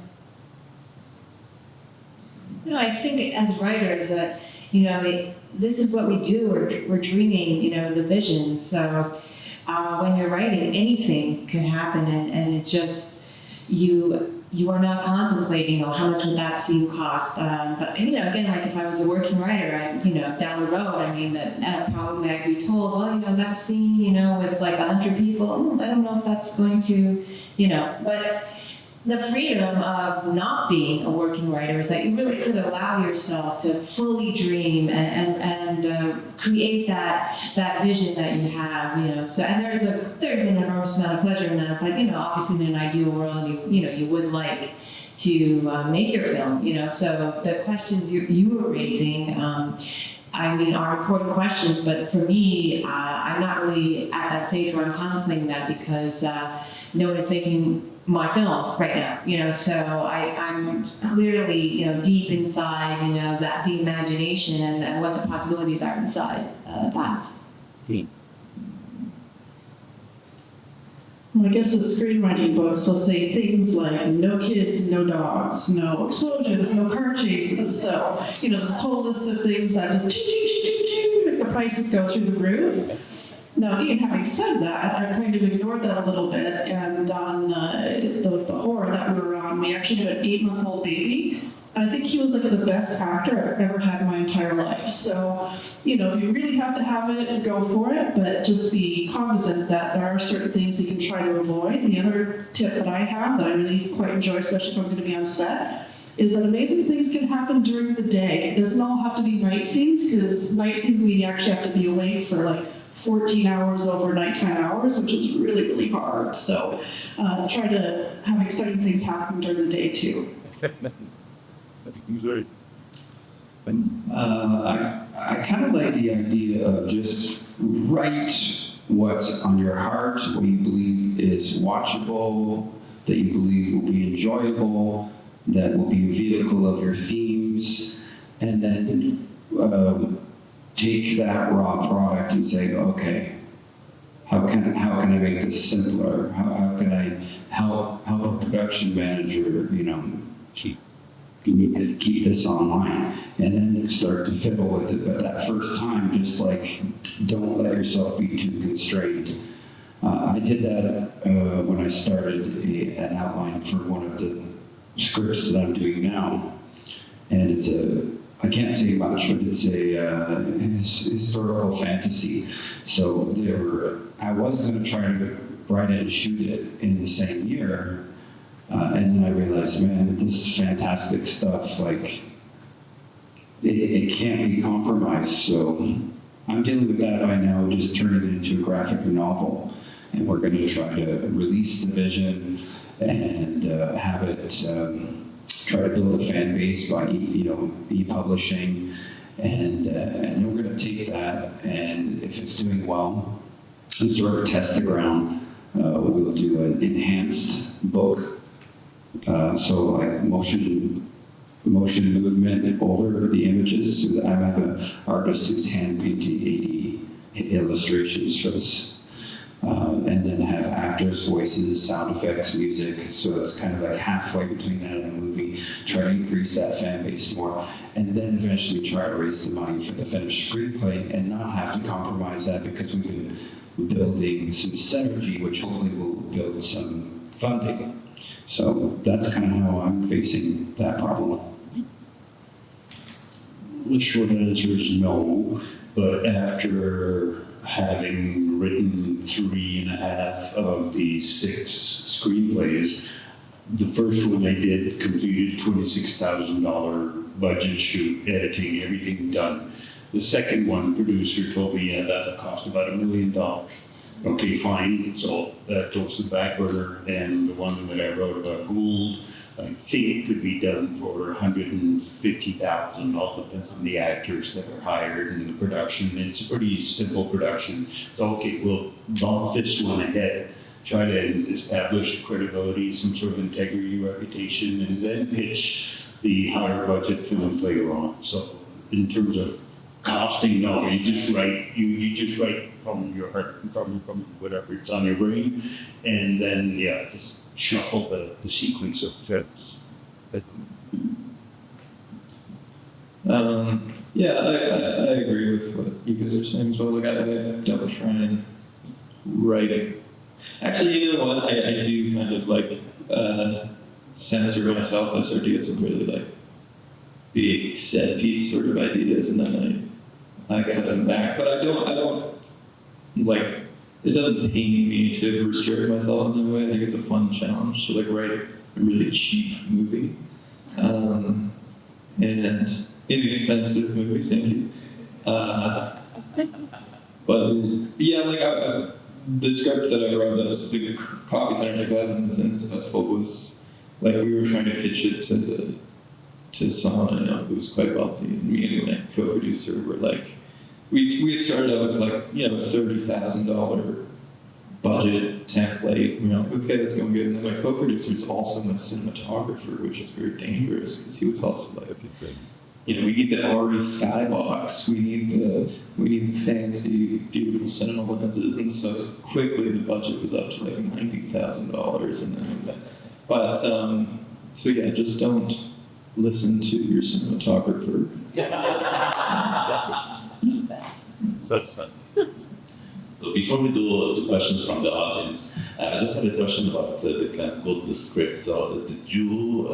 I think as writers that, this is what we do. We're dreaming, the vision. So when you're writing, anything can happen, and it's just you are not contemplating, how much would that scene cost. But again, like if I was a working writer, down the road, that probably I'd be told, well, that scene, with like 100 people, I don't know if that's going to, but the freedom of not being a working writer is that you really could allow yourself to fully dream and create that vision that you have, So, and there's an enormous amount of pleasure in that. But obviously, in an ideal world, you would like to make your film, So the questions you were raising, are important questions. But for me, I'm not really at that stage where I'm contemplating that, because no one is making my films right now, so I'm clearly, deep inside, that the imagination and what the possibilities are inside that. Well, I guess the screenwriting books will say things like no kids, no dogs, no explosions, no car chases. So, this whole list of things that just the prices go through the roof. Now, even having said that, I kind of ignored that a little bit, and on the horror that we were on, we actually had an 8-month-old baby, and I think he was like the best actor I've ever had in my entire life. So, if you really have to have it, go for it, but just be cognizant that there are certain things you can try to avoid. The other tip that I have that I really quite enjoy, especially if I'm going to be on set, is that amazing things can happen during the day. It doesn't all have to be night scenes, because night scenes we actually have to be awake for like 14 hours over nighttime hours, which is really, really hard. So try to have exciting things happen during the day too. Right. I kind of like the idea of just write what's on your heart, what you believe is watchable, that you believe will be enjoyable, that will be a vehicle of your themes, and then take that raw product and say, okay, how can I make this simpler? How can I help a production manager, keep this online, and then start to fiddle with it. But that first time, just like, don't let yourself be too constrained. I did that when I started an outline for one of the scripts that I'm doing now, and it's I can't say much, but it's a historical fantasy. So I was going to try to write it and shoot it in the same year. And then I realized, man, this is fantastic stuff. Like, it can't be compromised. So I'm dealing with that by now, just turning it into a graphic novel. And we're going to try to release the vision and have it, try to build a fan base by, e-publishing. And we're going to take that, and if it's doing well, and sort of test the ground, we'll do an enhanced book. So like motion movement over the images. Because I have an artist who's hand painted 80 illustrations for this. And then have actors' voices, sound effects, music. So it's kind of like halfway between that and a movie. Try to increase that fan base more. And then eventually try to raise the money for the finished screenplay and not have to compromise that, because we've been building some synergy, which hopefully will build some funding. So that's kind of how I'm facing that problem. The short answer is no, but after having written 3.5 of the 6 screenplays, the first one I did completed $26,000 budget shoot, editing, everything done. The second one, producer told me, yeah, that'll cost about $1 million. Okay, fine, so that goes to the back burner, and the one that I wrote about gold, I think could be done for $150,000. All depends on the actors that are hired and the production. It's a pretty simple production. So, okay, we'll bump this one ahead, try to establish credibility, some sort of integrity, reputation, and then pitch the higher budget films later on. So, in terms of costing, no, you just write. You just write from your heart, from whatever's on your brain, and then just shuffle the sequence of events. I agree with what you guys are saying as well. Like, I don't try and write it. Actually, you know what? I do kind of like censor myself. I start to get some really like big set piece sort of ideas, and then I cut them back. But I don't like. It doesn't pain me to restrict myself in a way. I think it's a fun challenge to like write a really cheap movie. And inexpensive movie, thank you. But yeah, like the script that I wrote, that's the Coffee Center 2000 Festival, was like we were trying to pitch it to someone I know who was quite wealthy, and me and my co-producer were like, we had started out with like $30,000 budget template. We're like, okay, that's going good. And then my co-producer is also my cinematographer, which is very dangerous because he was also like, we need the RE skybox, we need the fancy, beautiful cinema lenses, and so quickly the budget was up to like $90,000, and then, but so yeah, just don't listen to your cinematographer. So before we go to questions from the audience, I just had a question about the script. So did you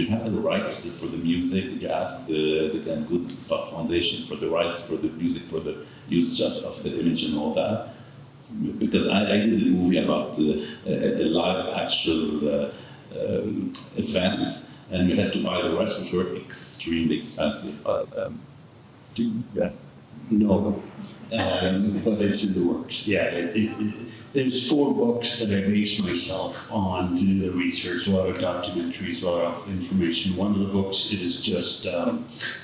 have the rights for the music? Did you ask the Glenn Good Foundation for the rights for the music, for the use of the image and all that? Because I did a movie about a live actual events, and we had to buy the rights, which were extremely expensive. No, but it's in the works. Yeah, there's 4 books that I based myself on to do the research, a lot of documentaries, a lot of information. One of the books is just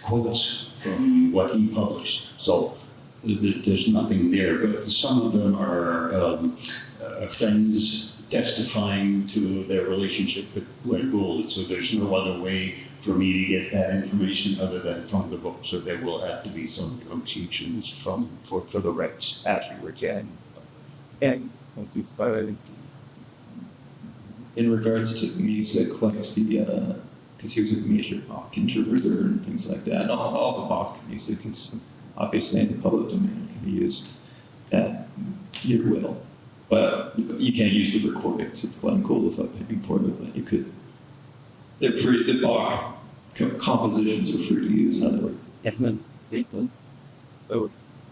quotes from what he published. So there's nothing there, but some of them are friends testifying to their relationship with Glenn Gould. So there's no other way for me to get that information other than from the book. So there will have to be some negotiations for the rights as we were getting. And in regards to music, like the because he was a major Bach interpreter and things like that. All the Bach music is obviously in the public domain, can be used at your will. But you can't use the recordings of Glenn Gould without paying for it, but you could. They're free, the Bach compositions are free to use, in other words.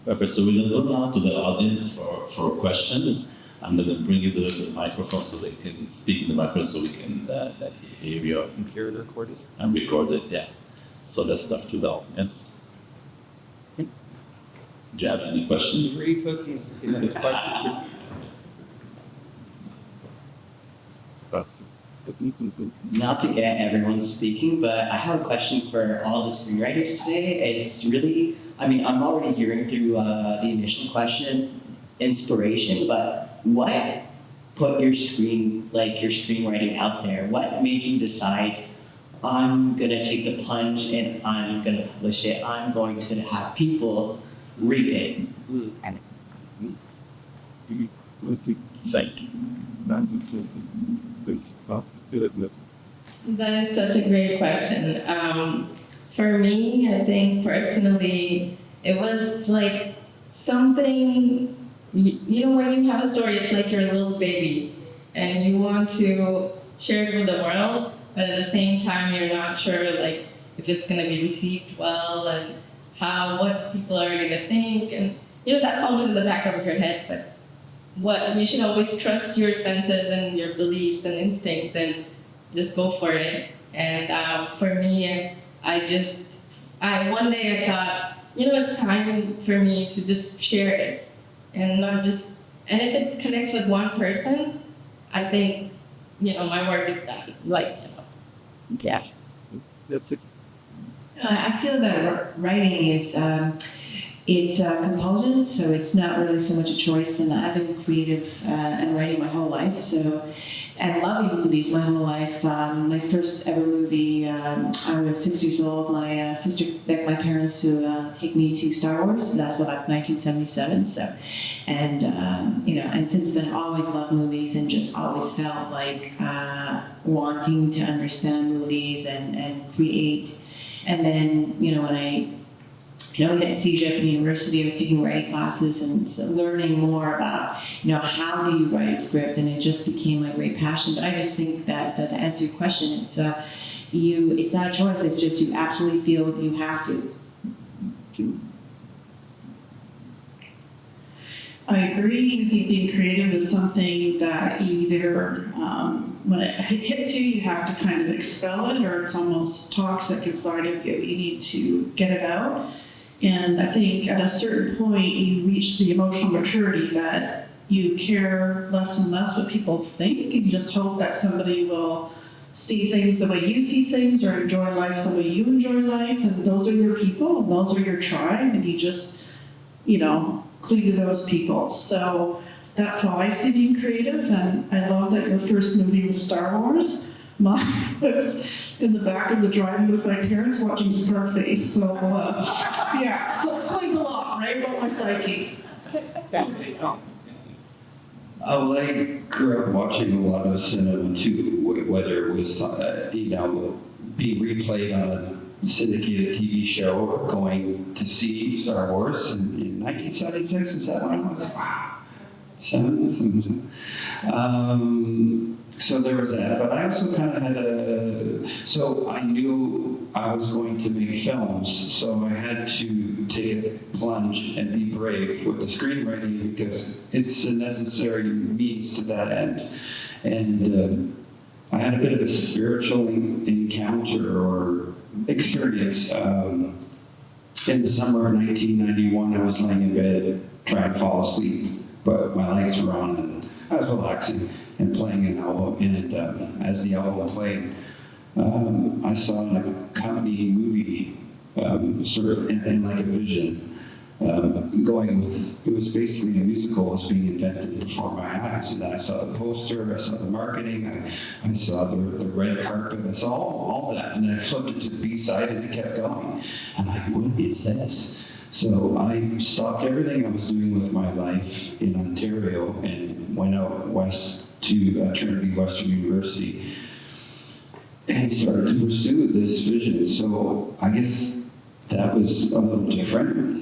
Perfect. So we're going to go now to the audience for questions. I'm going to bring you the microphone so they can speak in the microphone so we can hear you and record it, yeah. So let's start with the audience. Do you have any questions? Not to get everyone speaking, but I have a question for all the screenwriters today. It's really, I mean, I'm already hearing through the initial question, inspiration, but what put your screenwriting out there? What made you decide, I'm gonna take the plunge and I'm gonna publish it, I'm going to have people read it? That is such a great question. For me, I think personally, it was like something, you know, when you have a story, it's like your little baby, and you want to share it with the world, but at the same time, you're not sure, like, if it's going to be received well, and what people are going to think, and, you know, that's always in the back of your head, but you should always trust your senses and your beliefs and instincts, and just go for it. And for me, one day I thought, you know, it's time for me to just share it, and and if it connects with one person, I think, you know, my work is done. Like, you know, yeah. I feel that writing is, it's compulsion, so it's not really so much a choice, and I've been creative and writing my whole life, and loving movies my whole life. My first ever movie, I was 6 years old. My sister begged my parents to take me to Star Wars. That's 1977. And you know, and since then, I've always loved movies and just always felt like wanting to understand movies and create. And then, you know, when I went to CJEP in university, I was taking writing classes and so learning more about, you know, how do you write a script, and it just became a great passion. But I just think that to answer your question, it's not a choice. It's just you absolutely feel you have to. I agree. I think being creative is something that either, when it hits you, you have to kind of expel it, or it's almost toxic inside of you. You need to get it out. And I think at a certain point, you reach the emotional maturity that you care less and less what people think, and you just hope that somebody will see things the way you see things, or enjoy life the way you enjoy life, and those are your people, and those are your tribe, and you just, you know, cling to those people. So that's how I see being creative, and I love that your first movie was Star Wars. Mine was in the back of the drive-in with my parents watching Scarface. So, yeah, so it explains a lot, right, about my psyche. Well, I grew up watching a lot of cinema too, whether it was, you know, being replayed on a syndicated TV show or going to see Star Wars in 1976. Is that when it was? Wow. So there was that, but I also kind of had so I knew I was going to make films, so I had to take a plunge and be brave with the screenwriting because it's a necessary means to that end. And I had a bit of a spiritual encounter or experience. In the summer of 1991, I was laying in bed trying to fall asleep, but my lights were on and I was relaxing and playing an album, and as the album played, I saw an accompanying movie, sort of in like a vision, going with, it was basically a musical was being invented before my eyes, and then I saw the poster, I saw the marketing, I saw the red carpet, I saw all that, and then I flipped it to the B-side and it kept going. I'm like, what is this? So I stopped everything I was doing with my life in Ontario and went out west to Trinity Western University and started to pursue this vision. So I guess that was a little different.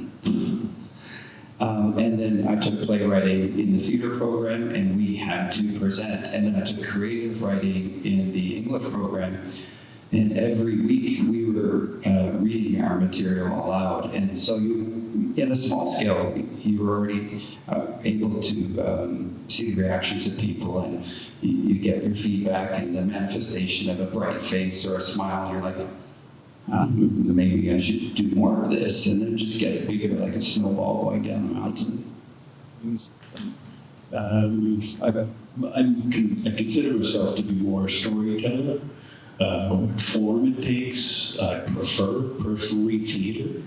And then I took playwriting in the theater program, and we had to present. And then I took creative writing in the English program. And every week we were reading our material aloud. And so you, in a small scale, you were already able to see the reactions of people, and you get your feedback and the manifestation of a bright face or a smile. You're like, maybe I should do more of this. And then it just gets bigger, like a snowball going down the mountain. I consider myself to be more a storyteller. What form it takes, I prefer personally theater.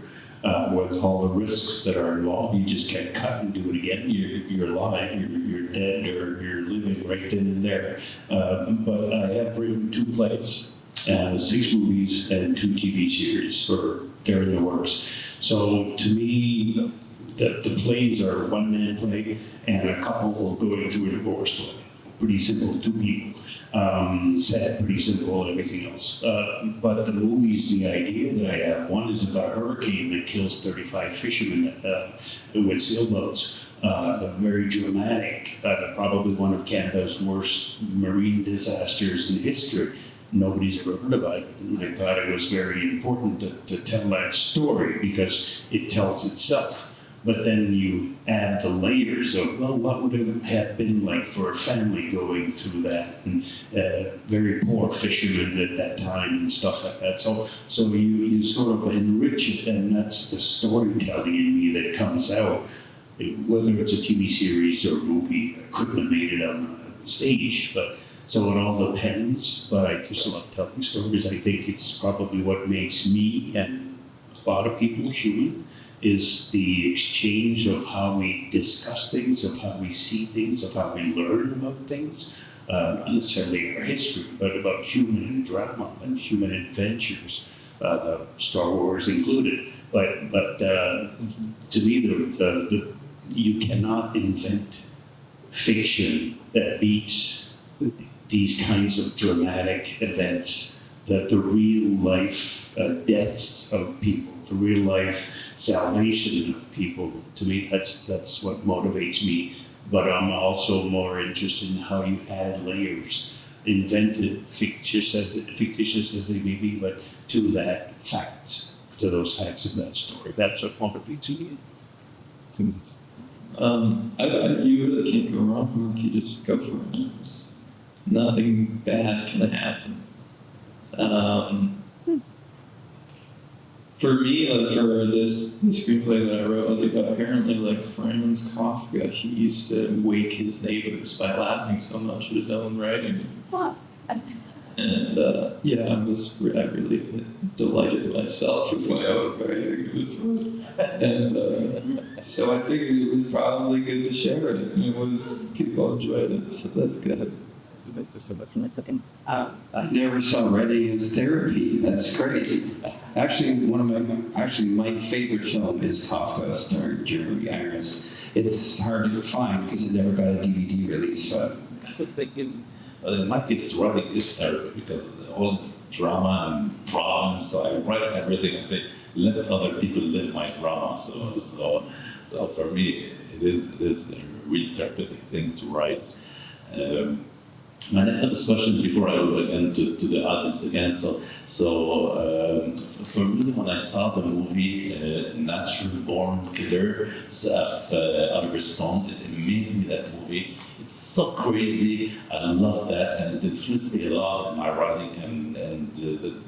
With all the risks that are involved, you just can't cut and do it again. You're alive, you're dead, or you're living right then and there. But I have written 2 plays, 6 movies, and 2 TV series, or they're in the works. So to me, the plays are one-man play and a couple going through a divorce play. Pretty simple, 2 people. Set, pretty simple, everything else. But the movies, the idea that I have, one is about a hurricane that kills 35 fishermen with sailboats. Very dramatic, probably one of Canada's worst marine disasters in history. Nobody's ever heard about it. And I thought it was very important to tell that story because it tells itself. But then you add the layers of, well, what would it have been like for a family going through that? And very poor fishermen at that time and stuff like that. So you sort of enrich it, and that's the storytelling in me that comes out. Whether it's a TV series or a movie, I couldn't have made it on stage, but so it all depends. But I just love telling stories. I think it's probably what makes me and a lot of people human, is the exchange of how we discuss things, of how we see things, of how we learn about things. Not necessarily our history, but about human drama and human adventures, Star Wars included. But to me, you cannot invent fiction that beats these kinds of dramatic events, that the real life deaths of people, the real life salvation of people. To me, that's what motivates me. But I'm also more interested in how you add layers, invented, fictitious as they may be, but to that facts, to those facts of that story. That's what motivates me. You really can't go wrong. You just go for it. Nothing bad can happen. For me, like for this screenplay that I wrote, like apparently like Franz Kafka, he used to wake his neighbors by laughing so much at his own writing. And yeah, I really delighted myself with my own writing. And so I figured it was probably good to share it. People enjoyed it, so that's good. I never saw writing as therapy. That's great. Actually, my favorite film is Kafka, starring Jeremy Irons. It's hard to find because it never got a DVD release. But in my case, writing is therapy because of all this drama and problems. So I write everything and say, let other people live my drama. So for me, it is a really therapeutic thing to write. My next question before I go again to the audience again. For me, when I saw the movie Natural Born Killer of Oliver Stone, it amazed me, that movie. It's so crazy. I love that, and it influenced me a lot in my writing and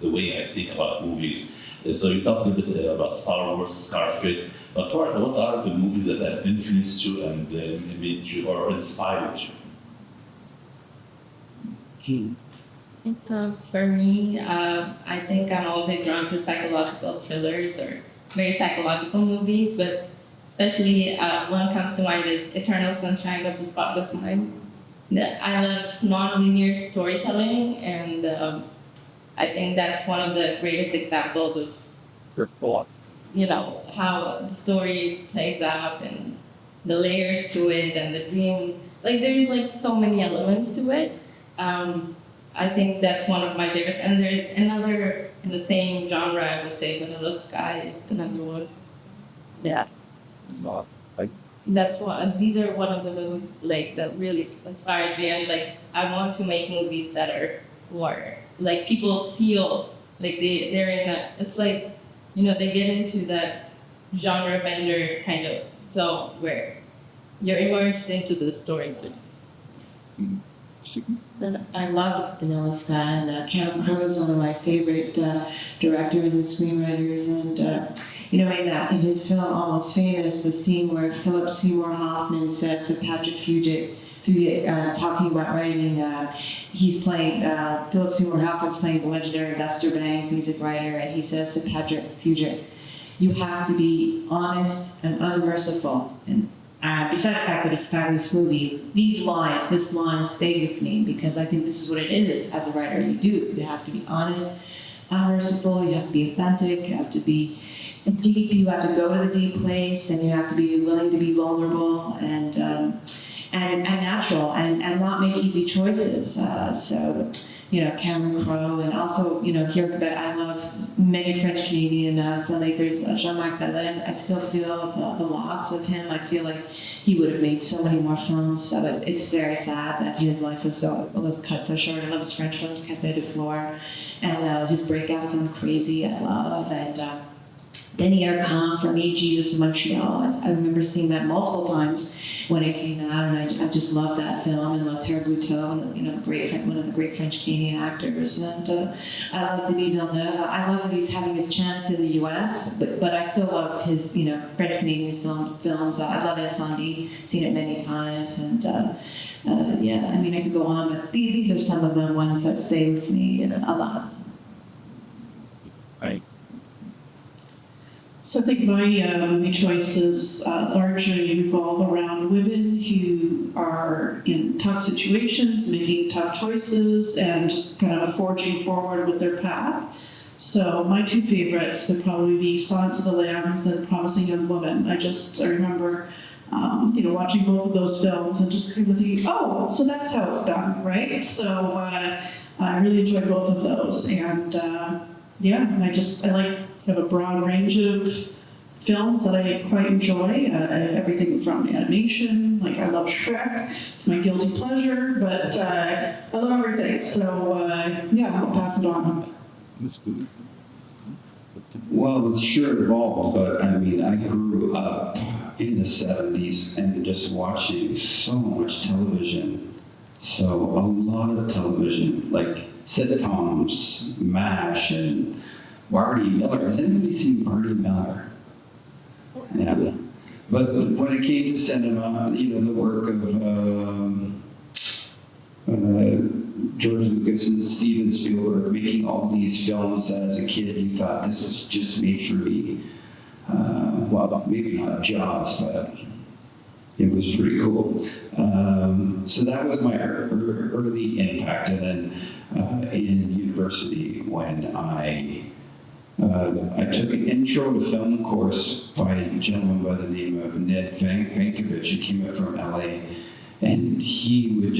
the way I think about movies. So you talked a bit about Star Wars, Scarface, but what are the movies that have influenced you and made you or inspired you? For me, I think I'm always drawn to psychological thrillers or very psychological movies, but especially one comes to mind is Eternal Sunshine of the Spotless Mind. I love non-linear storytelling, and I think that's one of the greatest examples of how the story plays out and the layers to it and the dream. Like there's so many elements to it. I think that's one of my favorites. And there's another in the same genre, I would say, Vanilla Sky is another one. Yeah. That's one. These are one of the movies that really inspired me, and I want to make movies that are more like people feel like they're in that, it's like, you know, they get into that genre bender kind of zone where you're immersed into the story. I love Vanilla Sky, and Cameron Crowe is one of my favorite directors and screenwriters. And in his film Almost Famous, the scene where Philip Seymour Hoffman says to Patrick Fugit, talking about writing, he's playing Philip Seymour Hoffman's playing the legendary Lester Bangs music writer, and he says to Patrick Fugit, "You have to be honest and unmerciful." And besides the fact that it's a fabulous movie, this line stayed with me because I think this is what it is as a writer. You have to be honest, unmerciful, you have to be authentic, you have to be deep, you have to go to the deep place, and you have to be willing to be vulnerable and natural and not make easy choices. Cameron Crowe, and also, here, but I love many French-Canadian filmmakers, Jean-Marc Bellin. I still feel the loss of him. I feel like he would have made so many more films, but it's very sad that his life was cut so short. I love his French films, Café de Flore, and his breakout film, Crazy, I love, and Denny Arcand, for me, Jesus in Montreal. I remember seeing that multiple times when it came out, and I just love that film, and love Terre Bluteau, one of the great French Canadian actors. And I love Denis Villeneuve. I love that he's having his chance in the U.S., but I still love his, French Canadian films. I love Incendie, seen it many times, and I could go on, but these are some of the ones that stay with me a lot. Right. So I think my movie choices largely revolve around women who are in tough situations, making tough choices, and just kind of forging forward with their path. So my two favorites would probably be Silence of the Lambs and Promising Young Woman. I remember watching both of those films and just kind of thinking, oh, so that's how it's done, right? So I really enjoyed both of those, and I have a broad range of films that I quite enjoy. Everything from animation, like I love Shrek. It's my guilty pleasure, but I love everything. So I'll pass it on. Well, it's sure evolved, but I grew up in the 70s and just watching so much television. So a lot of television, like sitcoms, MASH, and Barney Miller. Has anybody seen Barney Miller? Yeah. But when it came to cinema, the work of George Lucas and Steven Spielberg making all these films as a kid, you thought this was just made for me. Well, maybe not Jaws, but it was pretty cool. So that was my early impact. And then in university, when I took an intro to film course by a gentleman by the name of Ned Vankovich, who came up from LA, and he would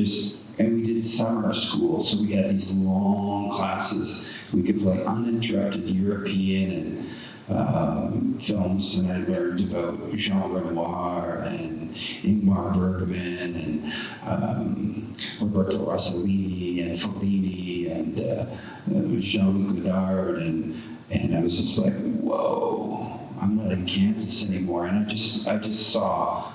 and we did summer school, so we had these long classes. We could play uninterrupted European and films, and I learned about Jean Renoir and Ingmar Bergman and Roberto Rossellini and Fellini and Jean-Luc Godard, and I was just like, whoa, I'm not in Kansas anymore. And I just saw,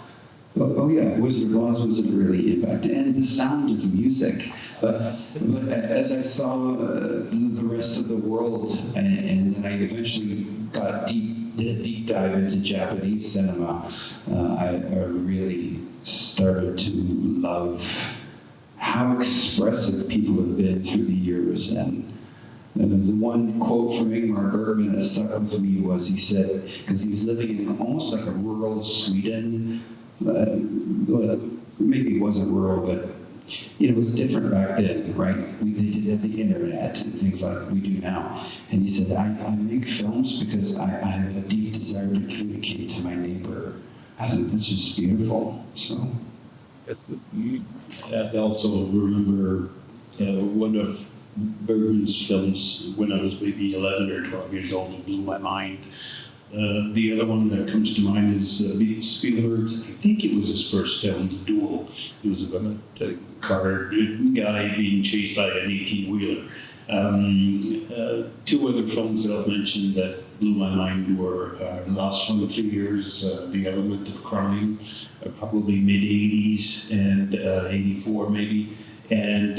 oh yeah, Wizard of Oz wasn't really impacted, and the sound of music. But as I saw the rest of the world, and then I eventually did a deep dive into Japanese cinema, I really started to love how expressive people have been through the years. And the one quote from Ingmar Bergman that stuck with me was, he said, because he was living in almost like a rural Sweden, maybe it wasn't rural, but it was different back then, right? They didn't have the internet and things like we do now. And he said, I make films because I have a deep desire to communicate to my neighbor. I think that's just beautiful. So. I also remember one of Bergman's films when I was maybe 11 or 12 years old. It blew my mind. The other one that comes to mind is Spielberg's, I think it was his first film, The Duel. It was about a car guy being chased by an 18-wheeler. Two other films that I've mentioned that blew my mind were The Last 23 Years, The Element of Crime, probably mid-80s and 84 maybe, and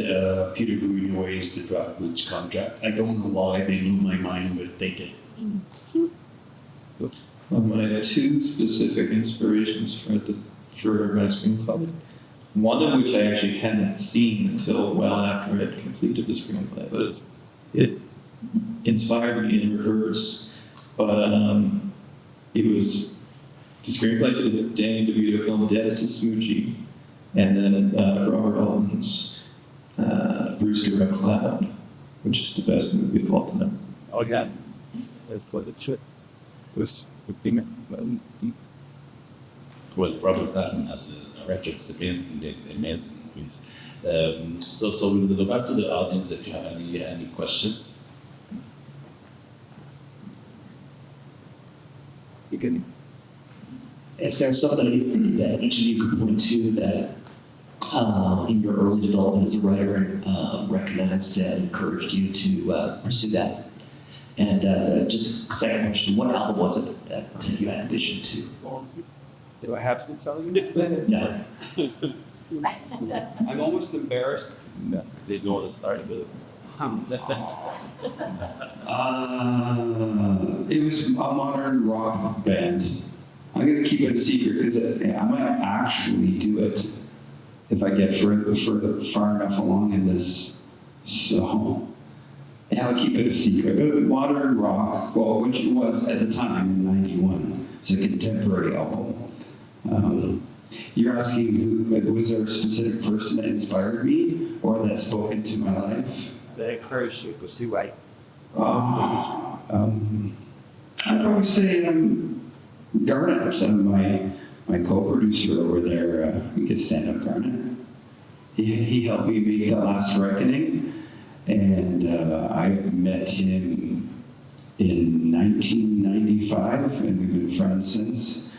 Peter Greenaway's The Draftman's Contract. I don't know why they blew my mind, but they did. My two specific inspirations for my screenplay. One of which I actually hadn't seen until well after I'd completed the screenplay, but it inspired me in reverse. But it was the screenplay to the Danny DeVito film Death to Smoochie, and then Robert Altman's Brewster McCloud, which is the best movie of all time. Oh, yeah. That's what it should. Well, Robert Altman as a director, it's amazing movies. So we'll go back to the audience if you have any questions. You can. Is there somebody that each of you could point to that in your early development as a writer recognized and encouraged you to pursue that? And just second question, what album was it that you had vision to? Do I have to tell you? No. I'm almost embarrassed. No, they don't want to start with it. It was a modern rock band. I'm going to keep it a secret because I might actually do it if I get far enough along in this. So, yeah, I'll keep it a secret. But modern rock, well, which it was at the time in '91, it's a contemporary album. You're asking who was there a specific person that inspired me or that spoke into my life? That encouraged you to see why. I'd probably say Garnet, my co-producer over there. You can stand up, Garnet. He helped me make The Last Reckoning, and I met him in 1995, and we've been friends since.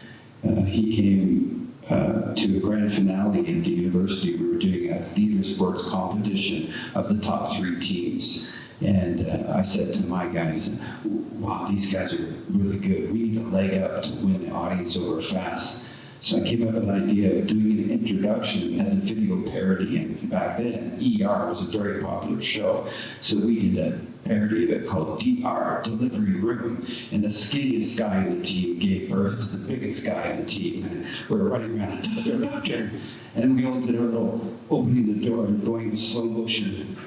He came to a grand finale at the university. We were doing a theater sports competition of the top 3 teams. And I said to my guys, wow, these guys are really good. We need a leg up to win the audience over fast. So I came up with an idea of doing an introduction as a video parody. And back then, ER was a very popular show. So we did a parody of it called DR, Delivery Room. And the skinniest guy in the team gave birth to the biggest guy in the team. And we were running around, doctor. And we all did our little opening the door and going in slow motion,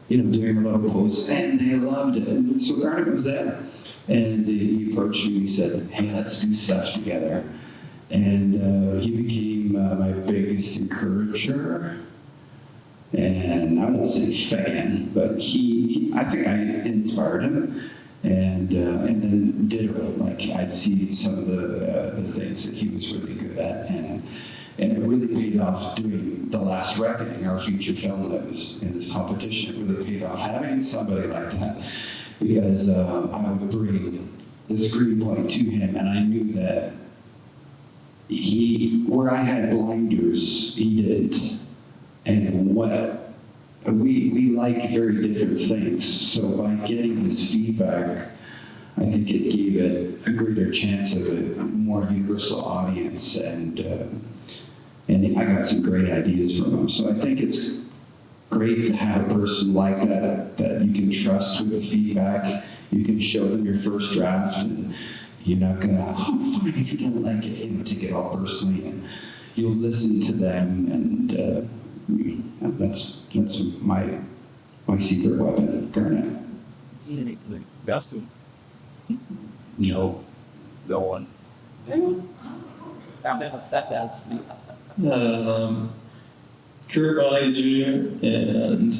doing a little pose. And they loved it. And so Garnet was there. And he approached me and he said, hey, let's do stuff together. And he became my biggest encourager, and I won't say fan, but I think I inspired him, and then ditto. Like I'd see some of the things that he was really good at, and it really paid off doing The Last Reckoning, our feature film that was in this competition. It really paid off having somebody like that, because I would bring the screenplay to him, and I knew that where I had blinders, he didn't. And we like very different things. So by getting his feedback, I think it gave it a greater chance of a more universal audience. And I got some great ideas from him. So I think it's great to have a person like that you can trust with the feedback. You can show them your first draft, and you're not gonna, fine, if you don't like it, take it all personally, and you'll listen to them, and that's my secret weapon, Garnet. Best one. No. No one. That's me. Kurt Vonnegut Jr. and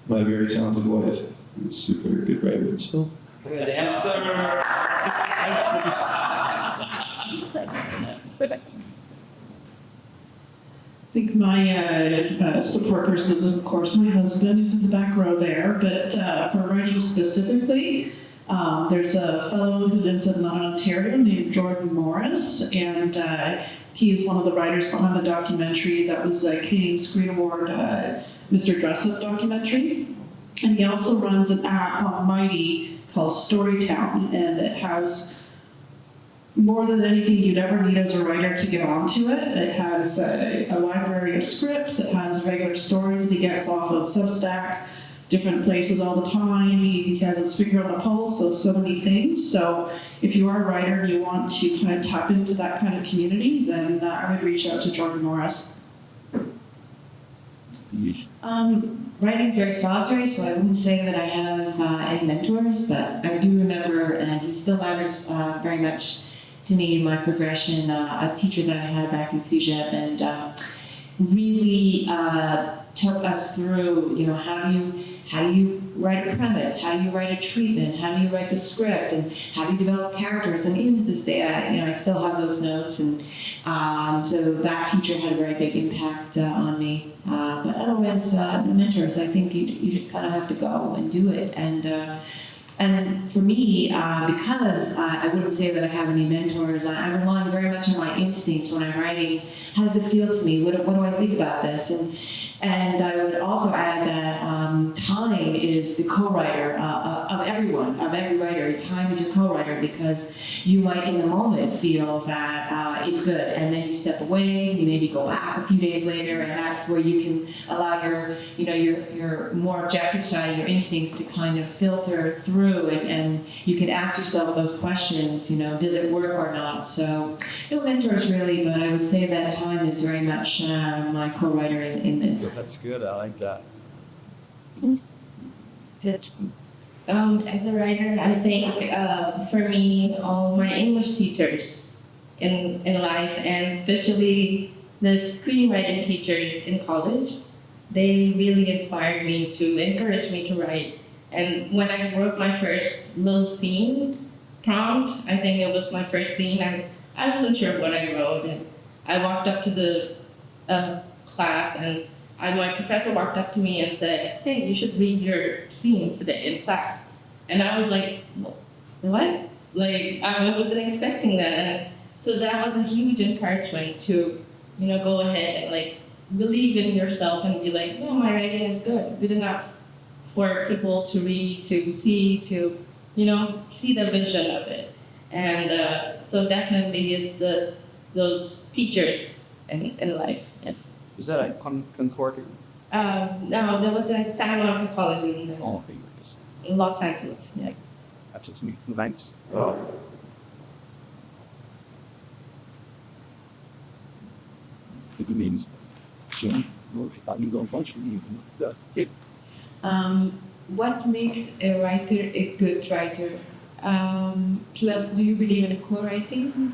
my very talented wife, who's super good writer. So. Good answer. I think my support person is, of course, my husband, who's in the back row there. But for writing specifically, there's a fellow who lives in London, Ontario, named Jordan Morris, and he is one of the writers behind the documentary that was a Canadian Screen Award, Mr. Dressup documentary. And he also runs an app on Mighty called Storytown, and it has more than anything you'd ever need as a writer to get onto it. It has a library of scripts, it has regular stories that he gets off of Substack, different places all the time. He has his finger on the pulse of so many things. So if you are a writer and you want to kind of tap into that kind of community, then I would reach out to Jordan Morris. Writing's very solitary, so I wouldn't say that I have any mentors, but I do remember, and he still matters very much to me in my progression, a teacher that I had back in CEGEP, and really took us through, how do you write a premise, how do you write a treatment, how do you write the script, and how do you develop characters, and even to this day, I still have those notes, and so that teacher had a very big impact on me. But otherwise, mentors, I think you just kind of have to go and do it. And for me, because I wouldn't say that I have any mentors, I'm relying very much on my instincts when I'm writing. How does it feel to me? What do I think about this? And I would also add that time is the co-writer of everyone, of every writer. Time is your co-writer, because you might in the moment feel that it's good, and then you step away, you maybe go back a few days later, and that's where you can allow your more objective side, your instincts to kind of filter through, and you can ask yourself those questions, does it work or not? So, no mentors really, but I would say that time is very much my co-writer in this. That's good. I like that. As a writer, I think for me, all my English teachers in life, and especially the screenwriting teachers in college, they really inspired me to encourage me to write. And when I wrote my first little scene prompt, I think it was my first scene, I wasn't sure what I wrote, and I walked up to the class, and my professor walked up to me and said, "Hey, you should read your scene today in class." And I was like, "What?" Like, I wasn't expecting that. And so that was a huge encouragement to, go ahead and believe in yourself and be like, "No, my writing is good enough for people to read, to see, to, see the vision of it." And so definitely is those teachers in life. Yeah. Is that a Concordia? No, there was a Zaman college in Los Angeles. Yeah. That's just me. Thanks. It means, What makes a writer a good writer? Plus, do you believe in co-writing?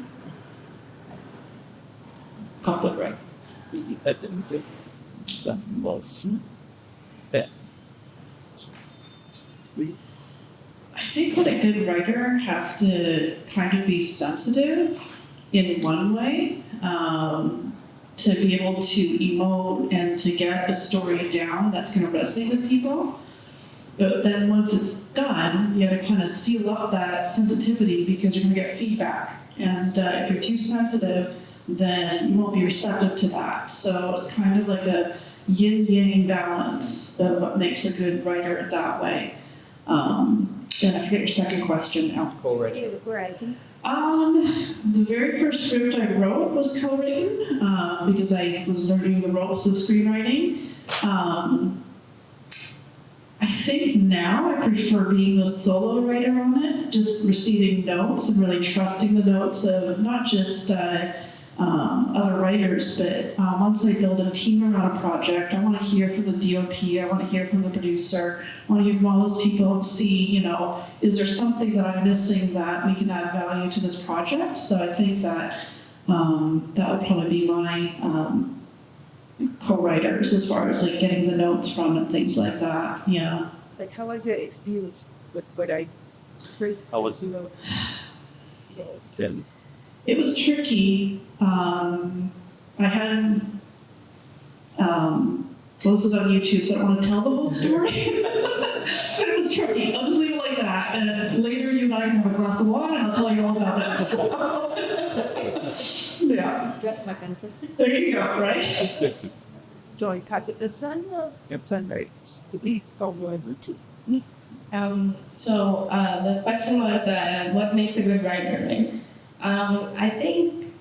Complete right. I think that a good writer has to kind of be sensitive in one way, to be able to emote and to get a story down that's going to resonate with people. But then once it's done, you got to kind of seal up that sensitivity, because you're going to get feedback. And if you're too sensitive, then you won't be receptive to that. So it's kind of like a yin-yang balance of what makes a good writer that way. Then I forget your second question now. Co-writing. The very first script I wrote was co-written, because I was learning the ropes of screenwriting. I think now I prefer being the solo writer on it, just receiving notes and really trusting the notes of not just other writers, but once I build a team around a project, I want to hear from the DOP, I want to hear from the producer, I want to hear from all those people and see, is there something that I'm missing that we can add value to this project? So I think that that would probably be my co-writers as far as getting the notes from and things like that. Yeah. Like, how was your experience with what I first? How was it? Then. It was tricky. I had, well, this is on YouTube, so I don't want to tell the whole story. But it was tricky. I'll just leave it like that. And later you and I can have a glass of wine and I'll tell you all about it. So, yeah. That's my pencil. There you go, right? joy catch the sun if sunrise to be over to me. The question was, what makes a good writer, right? I think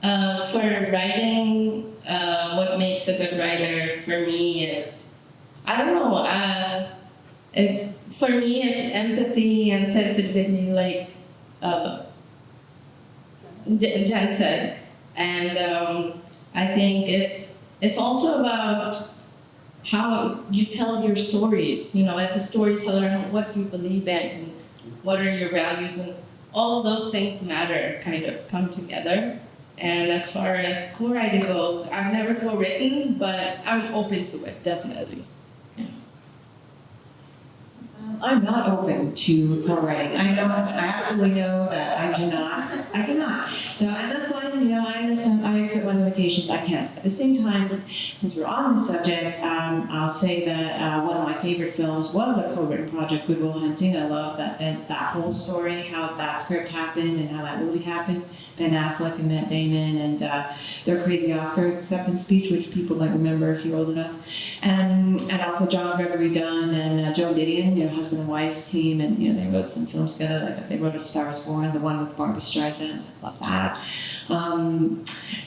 for writing, what makes a good writer for me is, I don't know, it's, for me, it's empathy and sensitivity, like Jen said. And I think it's also about how you tell your stories, you know, as a storyteller, what you believe in, and what are your values, and all of those things matter, kind of come together. And as far as co-writing goes, I've never co-written, but I'm open to it, definitely. I'm not open to co-writing. I absolutely know that I cannot. So, and that's why, you know, I understand, I accept my limitations, I can't. At the same time, since we're on the subject, I'll say that one of my favorite films was a co-written project, Good Will Hunting. I love that whole story, how that script happened and how that movie happened. Ben Affleck and Matt Damon and their crazy Oscar acceptance speech, which people might remember if you're old enough. And also John Gregory Dunn and Joan Didion, you know, husband and wife team, and you know, they wrote some films together. Like they wrote A Star Is Born, the one with Barbra Streisand. I love that.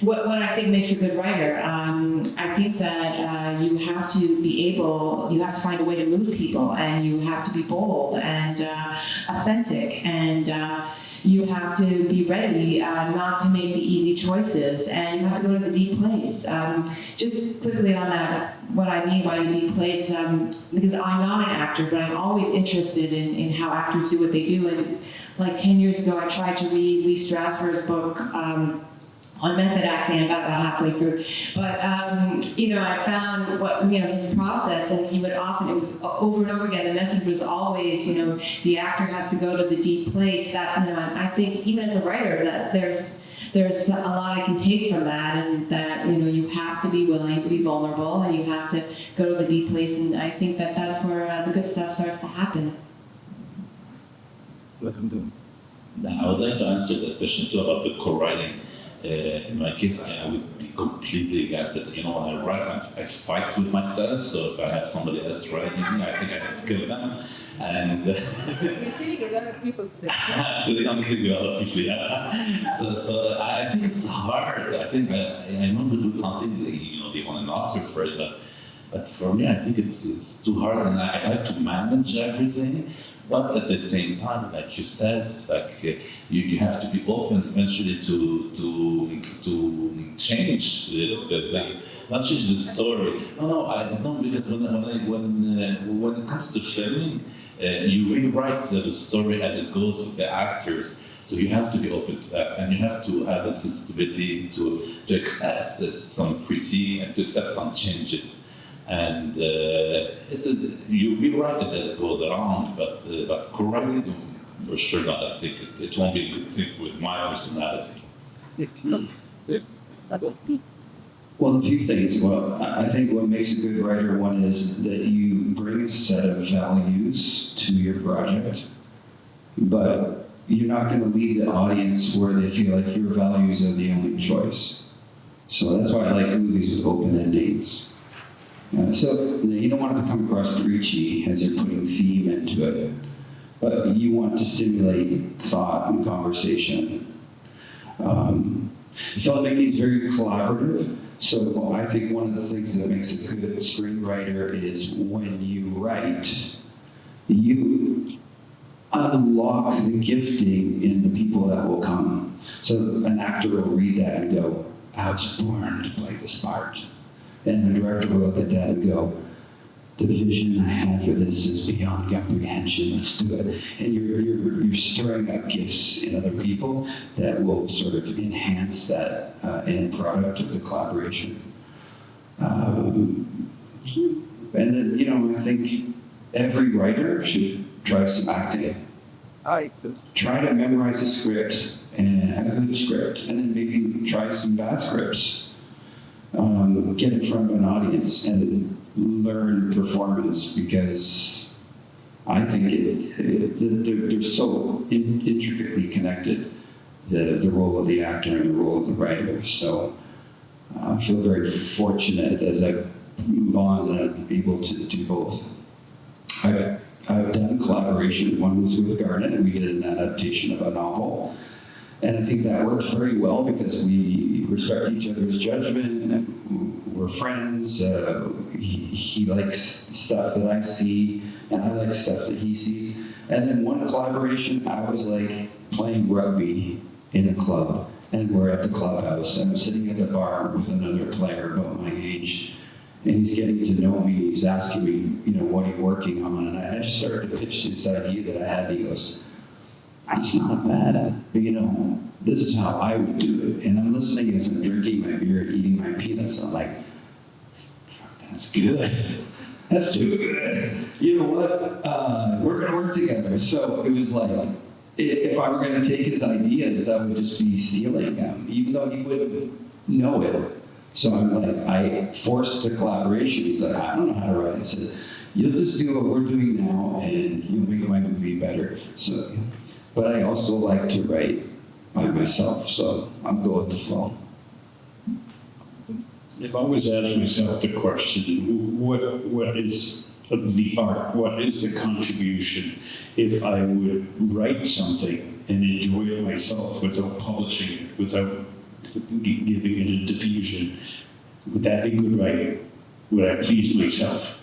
What I think makes a good writer, I think that you have to find a way to move people, and you have to be bold and authentic, and you have to be ready not to make the easy choices, and you have to go to the deep place. Just quickly on that, what I mean by a deep place, because I'm not an actor, but I'm always interested in how actors do what they do. And like 10 years ago, I tried to read Lee Strasberg's book on method acting. I got about halfway through. But, you know, I found his process, and he would often, it was over and over again, the message was always, you know, the actor has to go to the deep place. That, you know, I think even as a writer that there's a lot I can take from that, and that, you know, you have to be willing to be vulnerable, and you have to go to the deep place, and I think that that's where the good stuff starts to happen. Now, I would like to answer that question too about the co-writing. In my case, I would be completely against it. You know, when I write, I fight with myself. So if I have somebody else writing me, I think I could kill them. And You're killing a lot of people today. I'm killing a lot of people, yeah. So I think it's hard. I think I know Good Will Hunting, you know, they won an Oscar for it, but for me, I think it's too hard, and I like to manage everything. But at the same time, like you said, it's like you have to be open eventually to change the not change the story. No, I don't, because when it comes to filming, you rewrite the story as it goes with the actors. So you have to be open to that, and you have to have a sensitivity to accept some critique and to accept some changes. And you rewrite it as it goes along, but co-writing, for sure not. I think it won't be a good thing with my personality. Well, a few things. Well, I think what makes a good writer, one is that you bring a set of values to your project, but you're not going to lead the audience where they feel like your values are the only choice. So that's why I like movies with open endings. So you don't want it to come across preachy as you're putting theme into it, but you want to stimulate thought and conversation. Filmmaking is very collaborative, so I think one of the things that makes a good screenwriter is when you write, you unlock the gifting in the people that will come. So an actor will read that and go, I was born to play this part. And the director will look at that and go, the vision I have for this is beyond comprehension, let's do it. And you're stirring up gifts in other people that will sort of enhance that end product of the collaboration. And then, you know, I think every writer should try some acting. Try to memorize a script, and a good script, and then maybe try some bad scripts. Get in front of an audience and learn performance, because I think they're so intricately connected, the role of the actor and the role of the writer. So I feel very fortunate as I move on that I'm able to do both. I've done collaboration. One was with Garnet. We did an adaptation of a novel. And I think that worked very well because we respect each other's judgment. And we're friends. He likes stuff that I see, and I like stuff that he sees. And then one collaboration, I was like playing rugby in a club, and we're at the clubhouse. I'm sitting at the bar with another player about my age, and he's getting to know me. He's asking me, you know, what are you working on? And I just started to pitch this idea that I had. He goes, "It's not bad, you know, this is how I would do it." And I'm listening as I'm drinking my beer and eating my peanuts. I'm like, that's good. That's too good. You know what? We're going to work together. So it was like, if I were going to take his ideas, that would just be stealing them, even though he wouldn't know it. So I'm like, I forced the collaboration. He's like, I don't know how to write. I said, you'll just do what we're doing now, and you'll make my movie better. So, but I also like to write by myself, so I'm going with the flow. I've always asked myself the question, what is the art? What is the contribution? If I would write something and enjoy it myself without publishing it, without giving it a diffusion, would that be good writing? Would I please myself?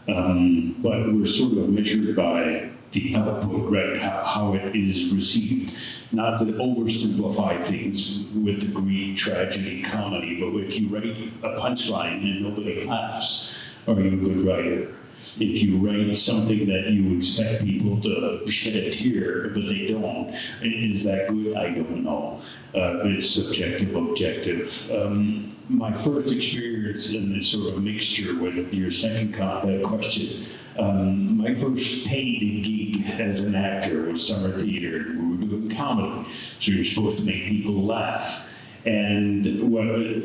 But we're sort of measured by the output, right? How it is received. Not to oversimplify things with the Greek tragedy comedy, but if you write a punchline and nobody laughs, are you a good writer? If you write something that you expect people to shed a tear, but they don't, is that good? I don't know. It's subjective, objective. My first experience in this sort of mixture with your second question, my first paid gig as an actor was summer theater. We were doing comedy, so you're supposed to make people laugh. And what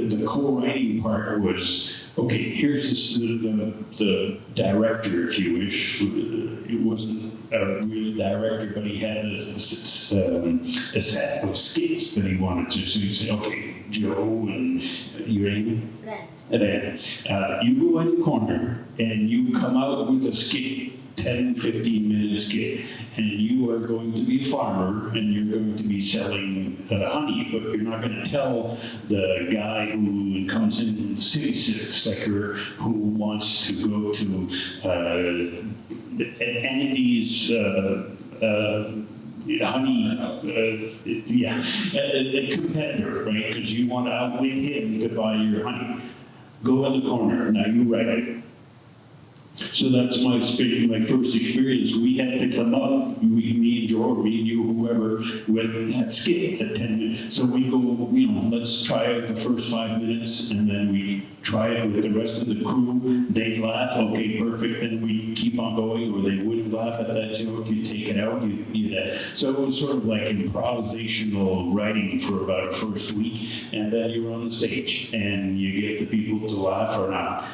the co-writing part was, okay, here's the director, if you wish. It wasn't a real director, but he had a set of skits that he wanted to. So he'd say, okay, Joe, and your name? Ren. You go in the corner and you come out with a skit, 10, 15-minute skit, and you are going to be a farmer and you're going to be selling honey, but you're not going to tell the guy who comes in the city slicker who wants to go to Andy's honey, a competitor, right? Because you want to outwit him to buy your honey. Go in the corner. Now you write it. So that's my first experience. We had to come up, me and George, me and you, whoever, with that skit at 10 minutes. So we go, you know, let's try it the first 5 minutes, and then we try it with the rest of the crew. They laugh, okay, perfect, then we keep on going, or they wouldn't laugh at that joke, you take it out, So it was sort of like improvisational writing for about a first week, and then you're on the stage, and you get the people to laugh or not.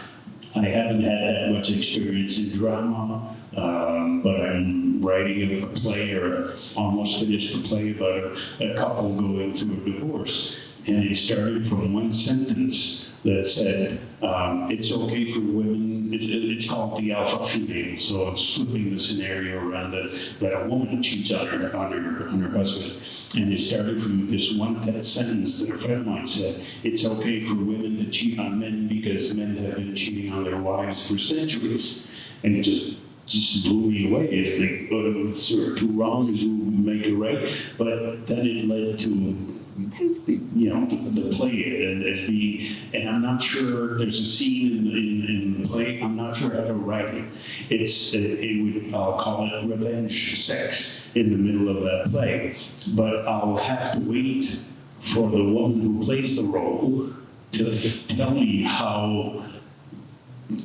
I haven't had that much experience in drama, but I'm writing a play, or I've almost finished a play about a couple going through a divorce. And it started from one sentence that said, it's okay for women, it's called the alpha female, so it's flipping the scenario around that a woman cheats on her husband. And it started from this one sentence that a friend of mine said, it's okay for women to cheat on men because men have been cheating on their wives for centuries. And it just blew me away. It's like, sort of two wrongs make it right. But then it led to, you know, the play as being, and I'm not sure, there's a scene in the play, I'm not sure how to write it. I'll call it revenge sex in the middle of that play. But I'll have to wait for the woman who plays the role to tell me how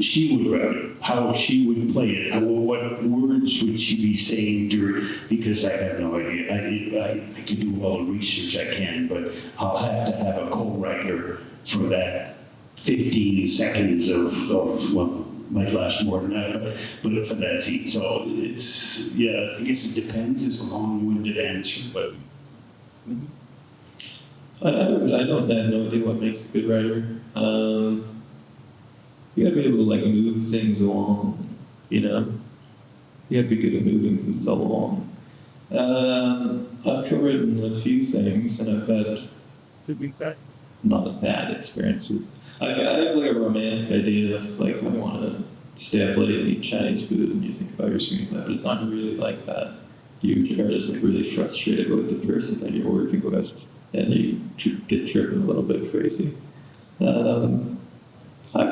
she would write it, how she would play it, what words would she be saying during, because I have no idea. I can do all the research I can, but I'll have to have a co-writer for that 15 seconds of well, might last more than that, but for that scene. So it's, yeah, I guess it depends. It's a long-winded answer, but I don't have no idea what makes a good writer. You gotta be able to like move things along, you know? You gotta be good at moving things along. I've co-written a few things and I've had not a bad experience with. I have like a romantic idea of like I want to stay up late and eat Chinese food and you think about your screenplay, but it's not really like that. You are just like really frustrated with the person that you're working with, and you get driven a little bit crazy. I'm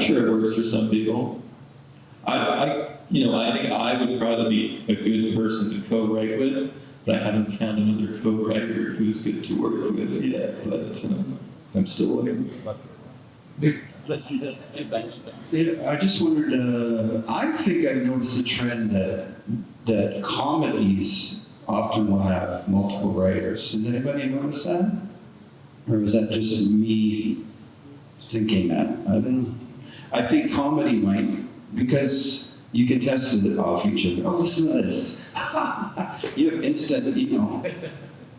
sure it works for some people. I think I would probably be a good person to co-write with, but I haven't found another co-writer who's good to work with yet. But I'm still looking. I just wondered, I think I've noticed a trend that comedies often will have multiple writers. Has anybody noticed that? Or is that just me thinking that? I don't know. I think comedy might, because you can test it off each other. Oh, listen to this. You have instant,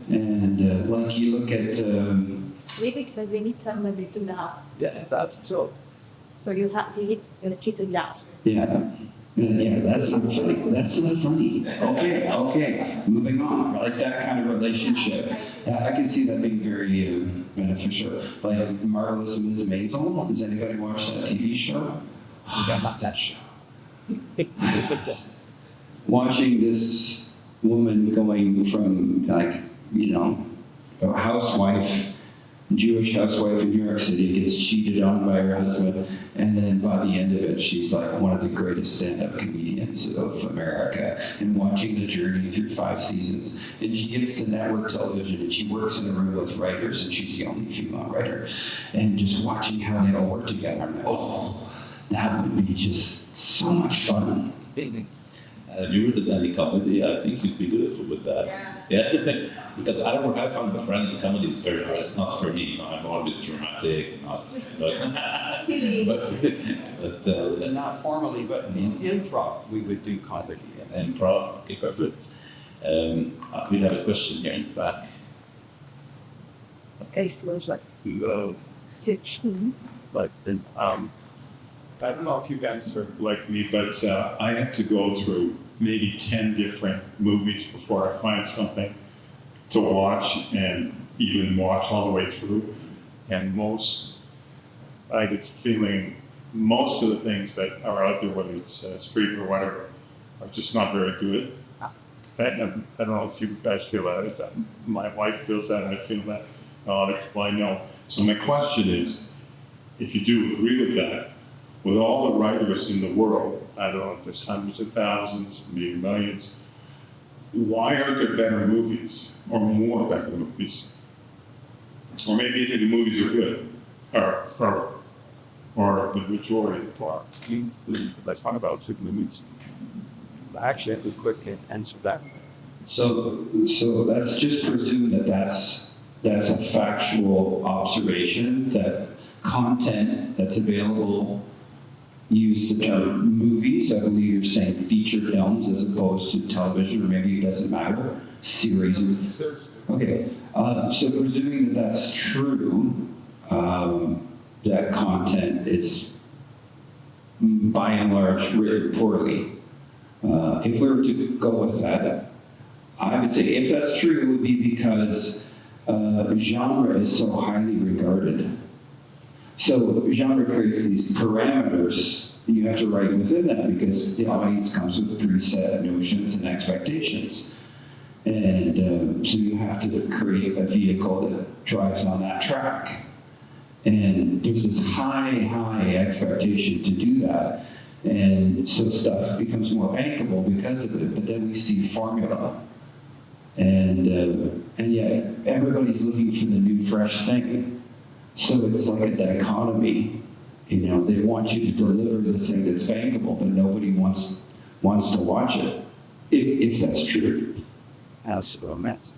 and like you look at, Maybe because we need somebody to laugh. Yeah, that's true. So you have to hit the kiss and laugh. yeah, that's not funny. That's not funny. Okay, moving on. I like that kind of relationship. I can see that being very beneficial. Like Marvelous Mrs. Maisel. Does anybody watch that TV show? Yeah, not that show. Watching this woman going from like, a housewife, Jewish housewife in New York City, gets cheated on by her husband, and then by the end of it, she's like one of the greatest stand-up comedians of America, and watching the journey through 5 seasons. And she gets to network television, and she works in a room with writers, and she's the only female writer. And just watching how they all work together, I'm like, oh, that would be just so much fun. Have you written any comedy? I think you'd be good with that. Yeah. Because I find that writing comedy is very hard. It's not for me. I'm always dramatic and awesome. But Not formally, but in improv, we would do comedy. improv, okay, perfect. We have a question here in the back. It feels like kitchen. But I don't know if you guys are like me, but I have to go through maybe 10 different movies before I find something to watch and even watch all the way through. And I get the feeling most of the things that are out there, whether it's street or whatever, are just not very good. I don't know if you guys feel that. My wife feels that, and I feel that. Well, I know. So my question is, if you do agree with that, with all the writers in the world, I don't know if there's hundreds of thousands, maybe millions, why aren't there better movies, or more better movies? Or maybe the movies are good, or the majority of the part. Let's talk about super movies. Actually, we quickly answer that. So let's just presume that that's a factual observation, that content that's available, use the term movies. I believe you're saying feature films as opposed to television, or maybe it doesn't matter, series. Okay, so presuming that that's true, that content is by and large written poorly. If we were to go with that, I would say if that's true, it would be because genre is so highly regarded. So genre creates these parameters, and you have to write within that because the audience comes with preset notions and expectations. And so you have to create a vehicle that drives on that track. And there's this high expectation to do that. And so stuff becomes more bankable because of it, but then we see formula. And yet everybody's looking for the new fresh thing. So it's like a dichotomy. They want you to deliver the thing that's bankable, but nobody wants to watch it, if that's true. As romance.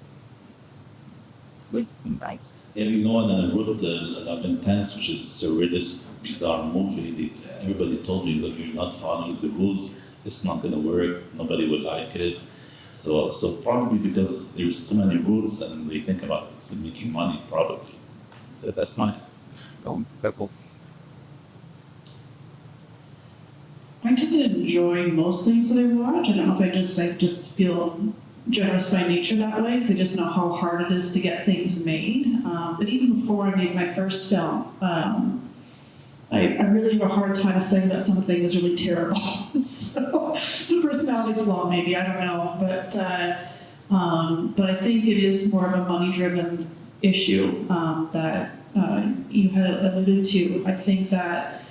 Nice. Yeah, and I wrote Love Intense, which is a really bizarre movie. Everybody told me, look, you're not following the rules, it's not going to work, nobody would like it. So probably because there's so many rules and they think about making money, probably. That's my Don't pebble. I tend to enjoy most things that I watch. I don't know if I just feel generous by nature that way, because I just know how hard it is to get things made. But even before I made my first film, I really have a hard time saying that something is really terrible. So it's a personality flaw, maybe, I don't know. But I think it is more of a money-driven issue that you had alluded to. I think that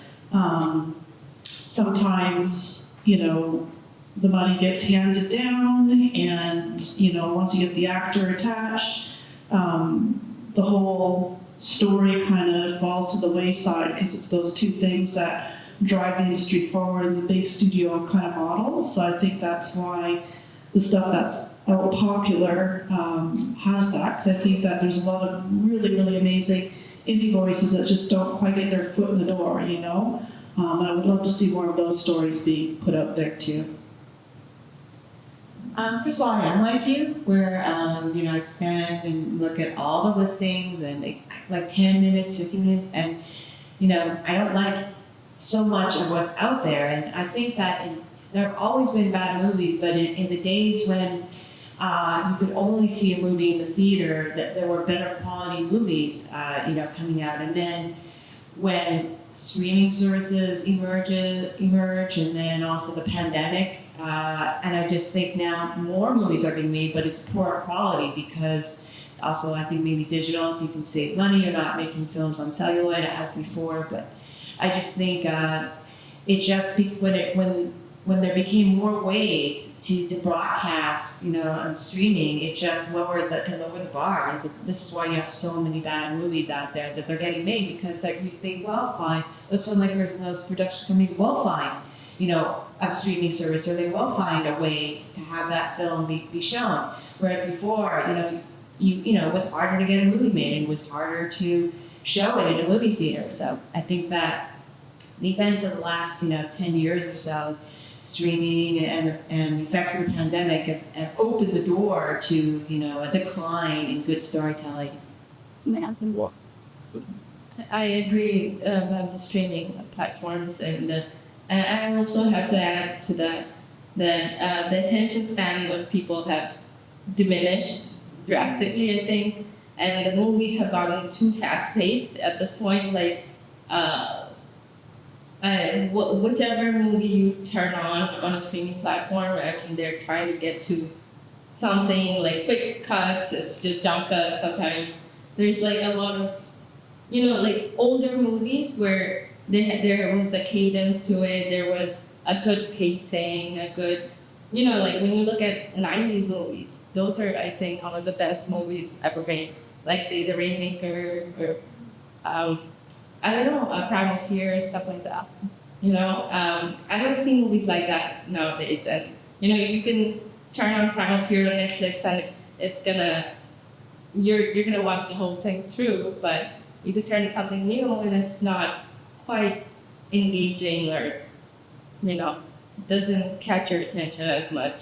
sometimes, the money gets handed down, and, once you get the actor attached, the whole story kind of falls to the wayside, because it's those two things that drive the industry forward in the big studio kind of models. So I think that's why the stuff that's out popular has that, because I think that there's a lot of really, really amazing indie voices that just don't quite get their foot in the door, And I would love to see more of those stories being put out there too. First of all, I am like you, where, I stand and look at all the listings and like 10 minutes, 15 minutes, and, I don't like so much of what's out there. And I think that there have always been bad movies, but in the days when you could only see a movie in the theater, that there were better quality movies, coming out. And then when streaming services emerge, and then also the pandemic, and I just think now more movies are being made, but it's poor quality, because also I think maybe digital, so you can save money. You're not making films on celluloid as before, but I just think it just when there became more ways to broadcast, on streaming, it just lowered the bar. And so this is why you have so many bad movies out there that they're getting made, because you think, well, fine, those filmmakers and those production companies will find, a streaming service, or they will find a way to have that film be shown. Whereas before, it was harder to get a movie made, and it was harder to show it in a movie theater. So I think that the events of the last, 10 years or so, streaming and the effects of the pandemic have opened the door to, a decline in good storytelling. I agree about the streaming platforms, and I also have to add to that the attention span of people have diminished drastically, I think, and the movies have gotten too fast-paced at this point. Whichever movie you turn on a streaming platform, they're trying to get to something like quick cuts. It's just jump cuts. Sometimes there's a lot of, older movies where there was a cadence to it. There was a good pacing, a good, when you look at 90s movies, those are, I think, one of the best movies ever made. Say, The Rainmaker, or I don't know, Primal Fear, stuff like that. I don't see movies like that nowadays. And you can turn on Primal Fear on Netflix, and you're gonna watch the whole thing through. But you could turn to something new, and it's not quite engaging, or doesn't catch your attention as much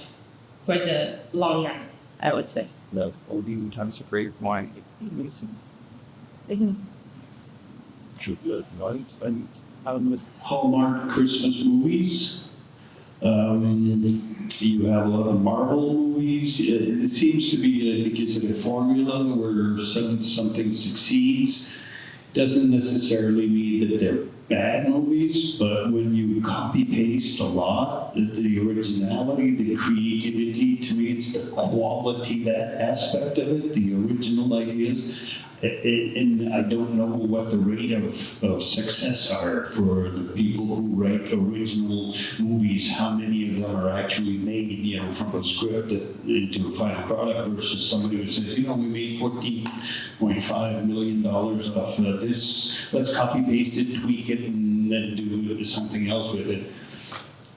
for the long run, I would say. No, only times a great wine. Hallmark Christmas movies. You have a lot of Marvel movies. It seems to be, I think, is it a formula where something succeeds? Doesn't necessarily mean that they're bad movies, but when you copy paste a lot, the originality, the creativity, to me, it's the quality, that aspect of it, the original ideas. And I don't know what the rate of success are for the people who write original movies, how many of them are actually made, from a script into a final product, versus somebody who says, we made $14.5 million off this, let's copy paste it, tweak it, and then do something else with it.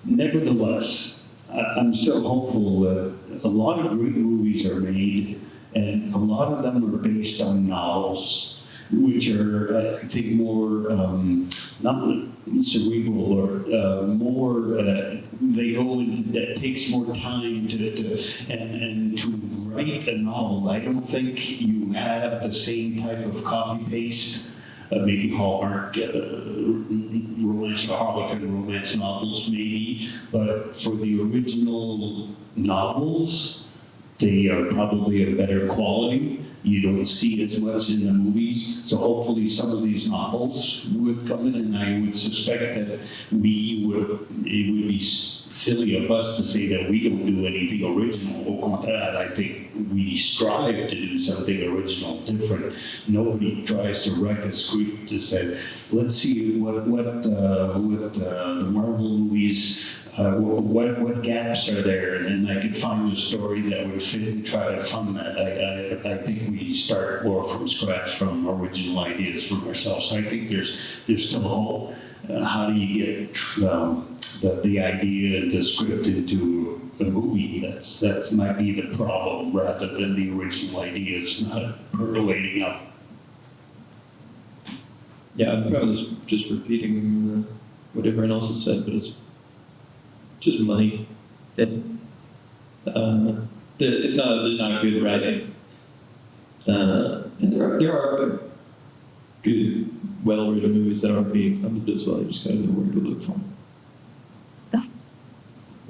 Nevertheless, I'm still hopeful that a lot of great movies are made, and a lot of them are based on novels. which are, I think, more not cerebral or more. They go into that takes more time and to write a novel. I don't think you have the same type of copy paste. Maybe Hallmark romance or Harlequin romance novels, maybe, but for the original novels, they are probably of better quality. You don't see as much in the movies, so hopefully some of these novels would come in, and I would suspect that it would be silly of us to say that we don't do anything original. Au contraire, I think we strive to do something original, different. Nobody tries to write a script that says, let's see what the Marvel movies, what gaps are there, and I could find a story that would fit and try to fund that. I think we start more from scratch from original ideas from ourselves. So I think there's still hope. How do you get the idea and the script into a movie? That might be the problem rather than the original ideas not percolating up. Yeah, I'm probably just repeating what everyone else has said, but it's just money. There's not good writing. And there are good, well-written movies that aren't being funded as well. You just gotta know where to look for them.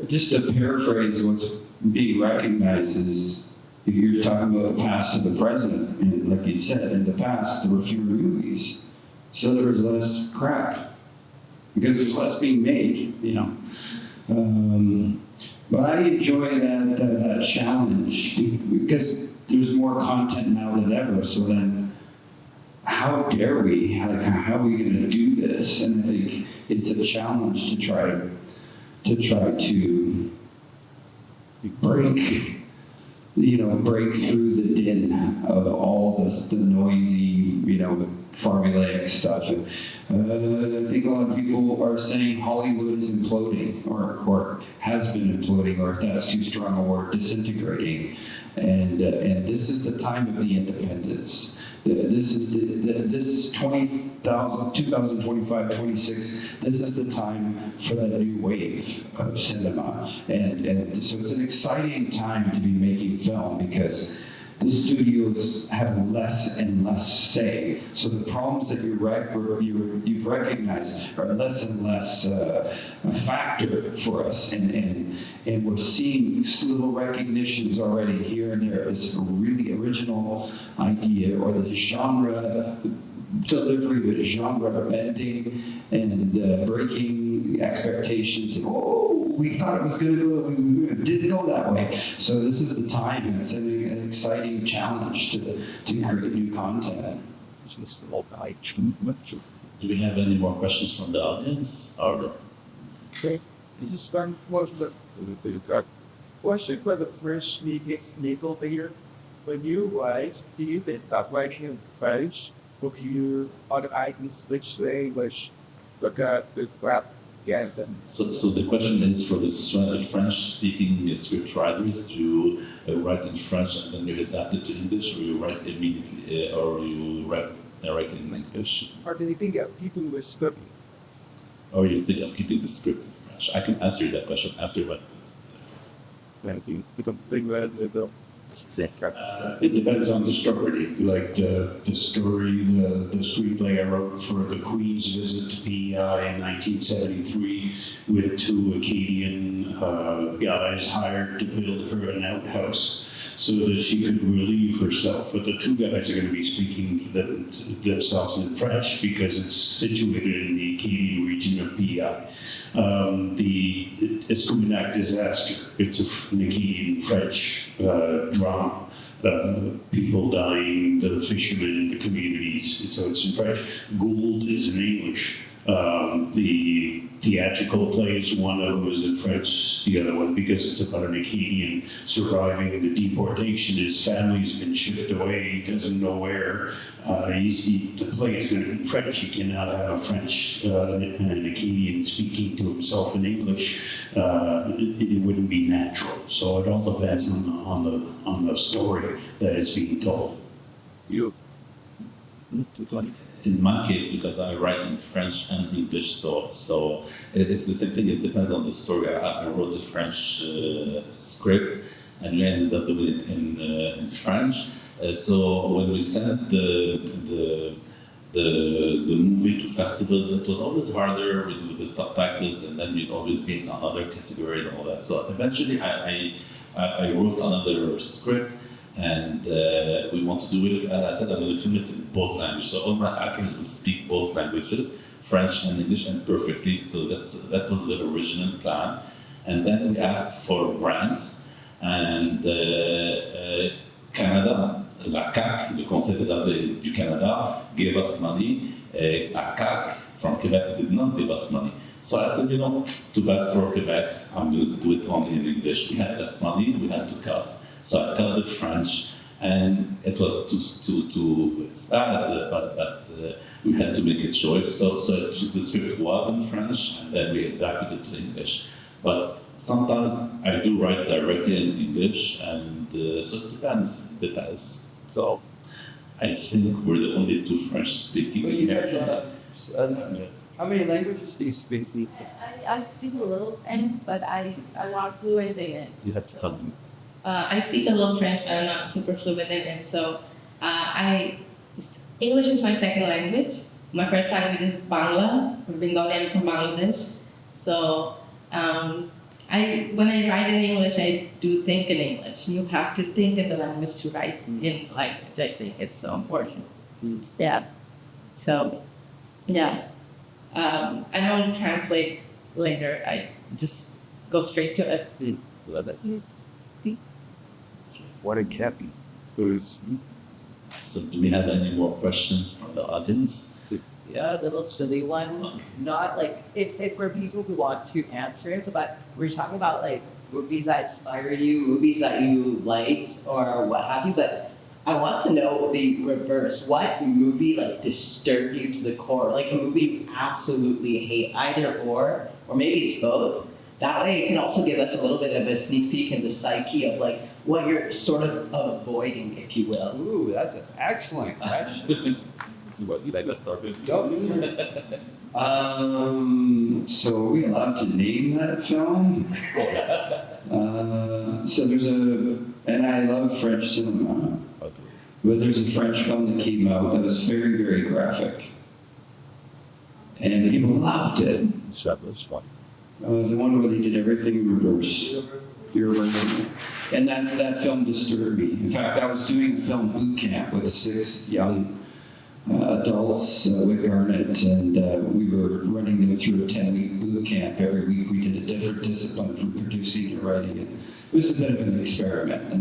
Just to paraphrase what's being recognized is, if you're talking about the past to the present, and like you said, in the past there were fewer movies, so there was less crap because there's less being made, you know. But I enjoy that challenge because there's more content now than ever. So then, how dare we? Like, how are we going to do this? And I think it's a challenge to try to break through the din of all the noisy, formulaic stuff. I think a lot of people are saying Hollywood is imploding, or has been imploding, or if that's too strong a word, disintegrating. And this is the time of the independence. This is 2025, 26. This is the time for that new wave of cinema, and so it's an exciting time to be making film because the studios have less and less say. So the problems that you've recognized are less and less a factor for us, and we're seeing little recognitions already here and there. This really original idea, or the genre delivery with genre bending and breaking expectations. And, we thought it was going to go, it didn't go that way. So this is the time, and it's an exciting challenge to create new content. Do we have any more questions from the audience? Or Okay. Just one question for the first legal figure. When you write, do you think that writing in French, or do you other items which language look at the crap? Yeah. so the question is for the French-speaking script writers: do you write in French and then you adapt it to English, or you write immediately, or you write directly in English? Or do you think of keeping the script? Or you think of keeping the script in French? I can answer that question after, but It depends on the story. Like the story, the screenplay I wrote for the Queen's visit to PEI in 1973 with two Acadian guys hired to build her an outhouse so that she could relieve herself. But the two guys are going to be speaking to themselves in French because it's situated in the Acadian region of PEI. The Sculnick disaster, it's an Acadian French drama. People dying, the fishermen, the communities, so it's in French. Gould is in English. The theatrical plays, one of them is in French, the other one, because it's about an Acadian surviving the deportation. His family's been shipped away, he doesn't know where. The play is going to be in French. You cannot have a French, an Acadian speaking to himself in English. It wouldn't be natural. So it all depends on the story that is being told. In my case, because I write in French and English, so it's the same thing. It depends on the story. I wrote a French script, and we ended up doing it in French. So when we sent the movie to festivals, it was always harder with the subtitles, and then we'd always be in another category and all that. So eventually, I wrote another script, and we want to do it. As I said, I'm going to film it in both languages. So all my actors will speak both languages, French and English, and perfectly. So that was the original plan. And then we asked for grants, and Canada, la CAQ, le Conseil d'État du Canada, gave us money. La CAQ from Quebec did not give us money. So I said, too bad for Quebec, I'm going to do it only in English. We had less money, we had to cut. So I cut the French, and it was too it's bad, but we had to make a choice. So the script was in French, and then we adapted it to English. But sometimes I do write directly in English, and so it depends. So I think we're the only two French-speaking here. How many languages do you speak? I speak a little French, but I want fluent in it. You have to tell me. I speak a little French, but I'm not super fluent in it. So English is my second language. My first language is Bangla, or Bengali. I'm from Bangladesh. So when I write in English, I do think in English. You have to think in the language to write in language. I think it's so important. Yeah. So, yeah. I don't translate later. I just go straight to it. Love it. What a cappy. So do we have any more questions from the audience? Yeah, a little silly one. Not like if for people who want to answer it, but we're talking about like movies that inspired you, movies that you liked, or what have you. But I want to know the reverse. What movie like disturbed you to the core? Like a movie you absolutely hate, either or maybe it's both. That way, it can also give us a little bit of a sneak peek in the psyche of like what you're sort of avoiding, if you will. Ooh, that's an excellent question. What you like to start with? So are we allowed to name that film? So and I love French cinema, but there's a French film that came out that was very, very graphic. And people loved it. So that was fun. The one where they did everything in reverse. And that film disturbed me. In fact, I was doing a film boot camp with 6 young adults with Garnet, and we were running them through a 10-week boot camp. Every week we did a different discipline from producing to writing. It was a bit of an experiment.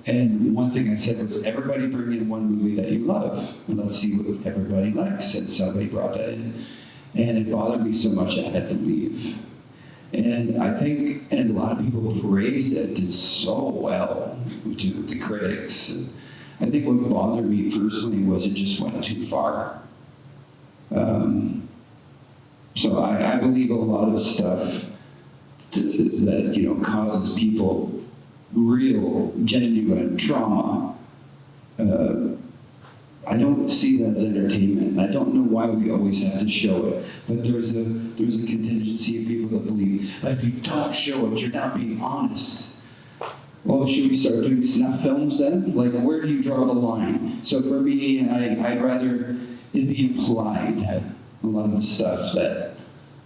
And one thing I said was, everybody bring in one movie that you love, and let's see what everybody likes. And somebody brought that in. And it bothered me so much I had to leave. And I think, and a lot of people praised it, did so well to the critics. I think what bothered me personally was it just went too far. So I believe a lot of stuff that causes people real, genuine trauma. I don't see that as entertainment. I don't know why we always have to show it, but there's a contingency of people that believe if you don't show it, you're not being honest. Well, should we start doing snuff films then? Like, where do you draw the line? So for me, I'd rather it be implied that a lot of the stuff that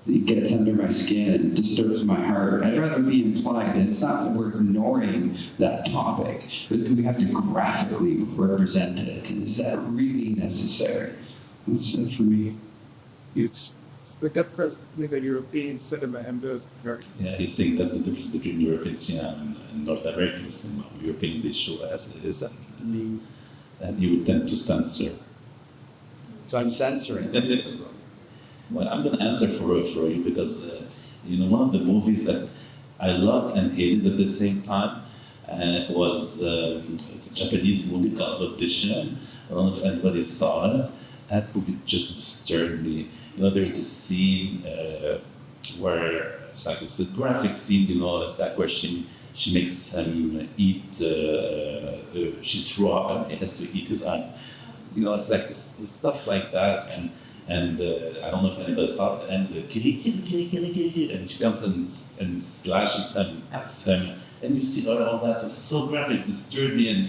it gets under my skin and disturbs my heart. I'd rather be implied. And it's not that we're ignoring that topic, but we have to graphically represent it. And is that really necessary? That's it for me. It's the difference between the European cinema and the American. Yeah, he's saying that's the difference between European cinema and North American cinema. European, they show as it is, and you would tend to censor. So I'm censoring. Well, I'm going to answer for you because, one of the movies that I loved and hated at the same time was, it's a Japanese movie called Audition. I don't know if anybody saw it. That movie just disturbed me. There's a scene where it's a graphic scene, it's like where she makes him eat, she threw up and he has to eat his eye. it's stuff like that, and I don't know if anybody saw it, and and she comes and slashes him, cuts him, and you see all that was so graphic, disturbed me, and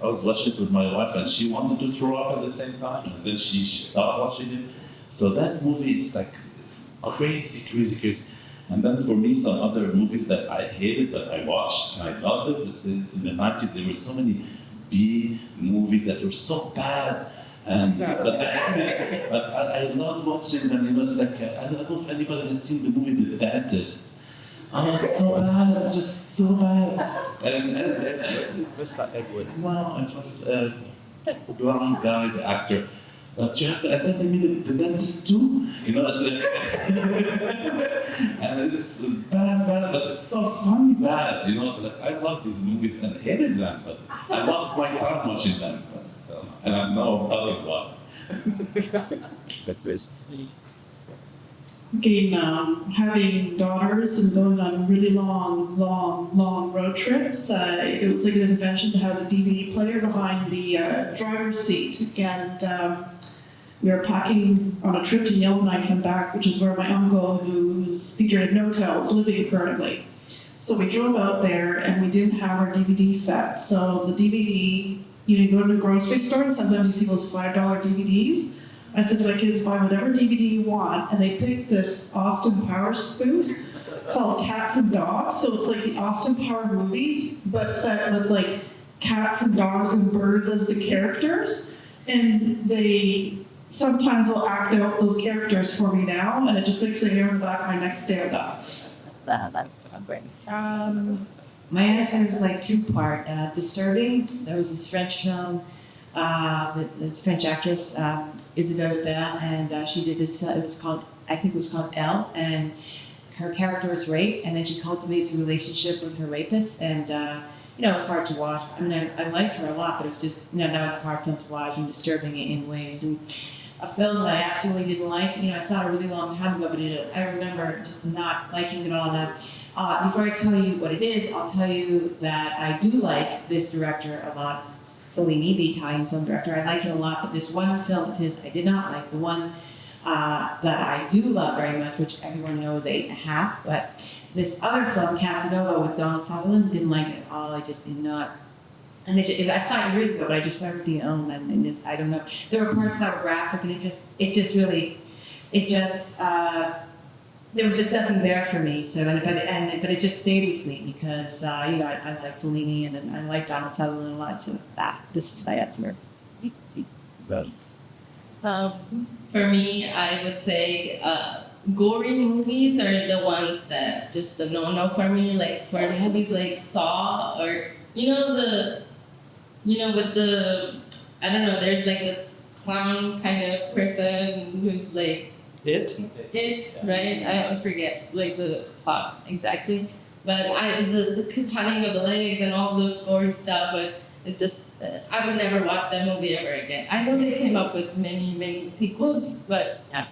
I was watching it with my wife, and she wanted to throw up at the same time, and then she stopped watching it. So that movie is it's crazy, crazy, crazy. And then for me, some other movies that I hated that I watched and I loved it was in the 90s. There were so many B movies that were so bad. And but I loved watching them. It's like I don't know if anybody has seen the movie The Dentist. Oh, it's so bad. It's just so bad. That's not Edward. No, it was one guy, the actor. But you have to, and then they made the Dentist too. It's like, and it's bad, but it's so funny bad. It's like I love these movies and hated them, but I lost my time watching them. And I know telling why. Again, having daughters and going on really long road trips, it was like an invention to have a DVD player behind the driver's seat. And we were packing on a trip to Yellowknife and back, which is where my uncle, who's featured in No Tell, is living currently. So we drove out there and we didn't have our DVD set. So the DVD, you go to the grocery store and sometimes you see those $5 DVDs. I said to my kids, buy whatever DVD you want, and they picked this Austin Powers spoof called Cats and Dogs. So it's like the Austin Powers movies, but set with like cats and dogs and birds as the characters. And they sometimes will act out those characters for me now, and it just makes the hair on the back of my neck stand up. That's great. My answer is like two-part. Disturbing. There was this French film, this French actress, Isabelle Bell, and she did this film. I think it was called Elle, and her character was raped, and then she cultivates a relationship with her rapist, and it was hard to watch. I mean, I liked her a lot, but it was just, that was a hard film to watch and disturbing in ways. And a film that I absolutely didn't like, I saw it a really long time ago, but I remember just not liking it all. Now, before I tell you what it is, I'll tell you that I do like this director a lot. Fellini, the Italian film director, I like him a lot, but this one film of his I did not like. The one that I do love very much, which everyone knows 8.5, but this other film, Casanova with Donald Sutherland, didn't like it at all. I just did not. And I saw it years ago, but I just remember the and just, I don't know. There were parts that were graphic, and there was just nothing there for me. So, but it just stayed with me because I like Fellini and I like Donald Sutherland a lot. So this is my answer. For me, I would say gory movies are the ones that just the no for me. Like for movies like Saw or with the I don't know. There's like this clown kind of person who's like. It, right? I always forget like the plot exactly, but the cutting of the legs and all those gory stuff. But it just I would never watch that movie ever again. I know they came up with many sequels, but yeah.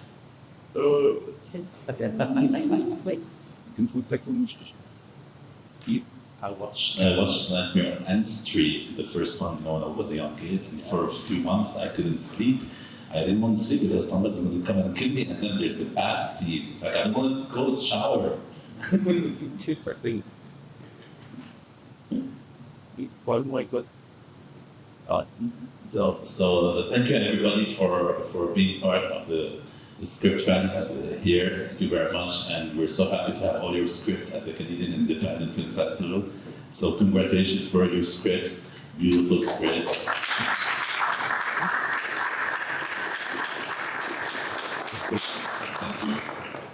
I watched Nightmare on Elm Street, the first one, when I was a young kid, and for a few months I couldn't sleep. I didn't want to sleep because somebody would come and kill me, and then there's the bath scene. It's like I don't want to go to the shower. So thank you everybody for being part of the Scriptwriting here. Thank you very much, and we're so happy to have all your scripts at the Canadian Independent Film Festival. So congratulations for your scripts, beautiful scripts. Thank you.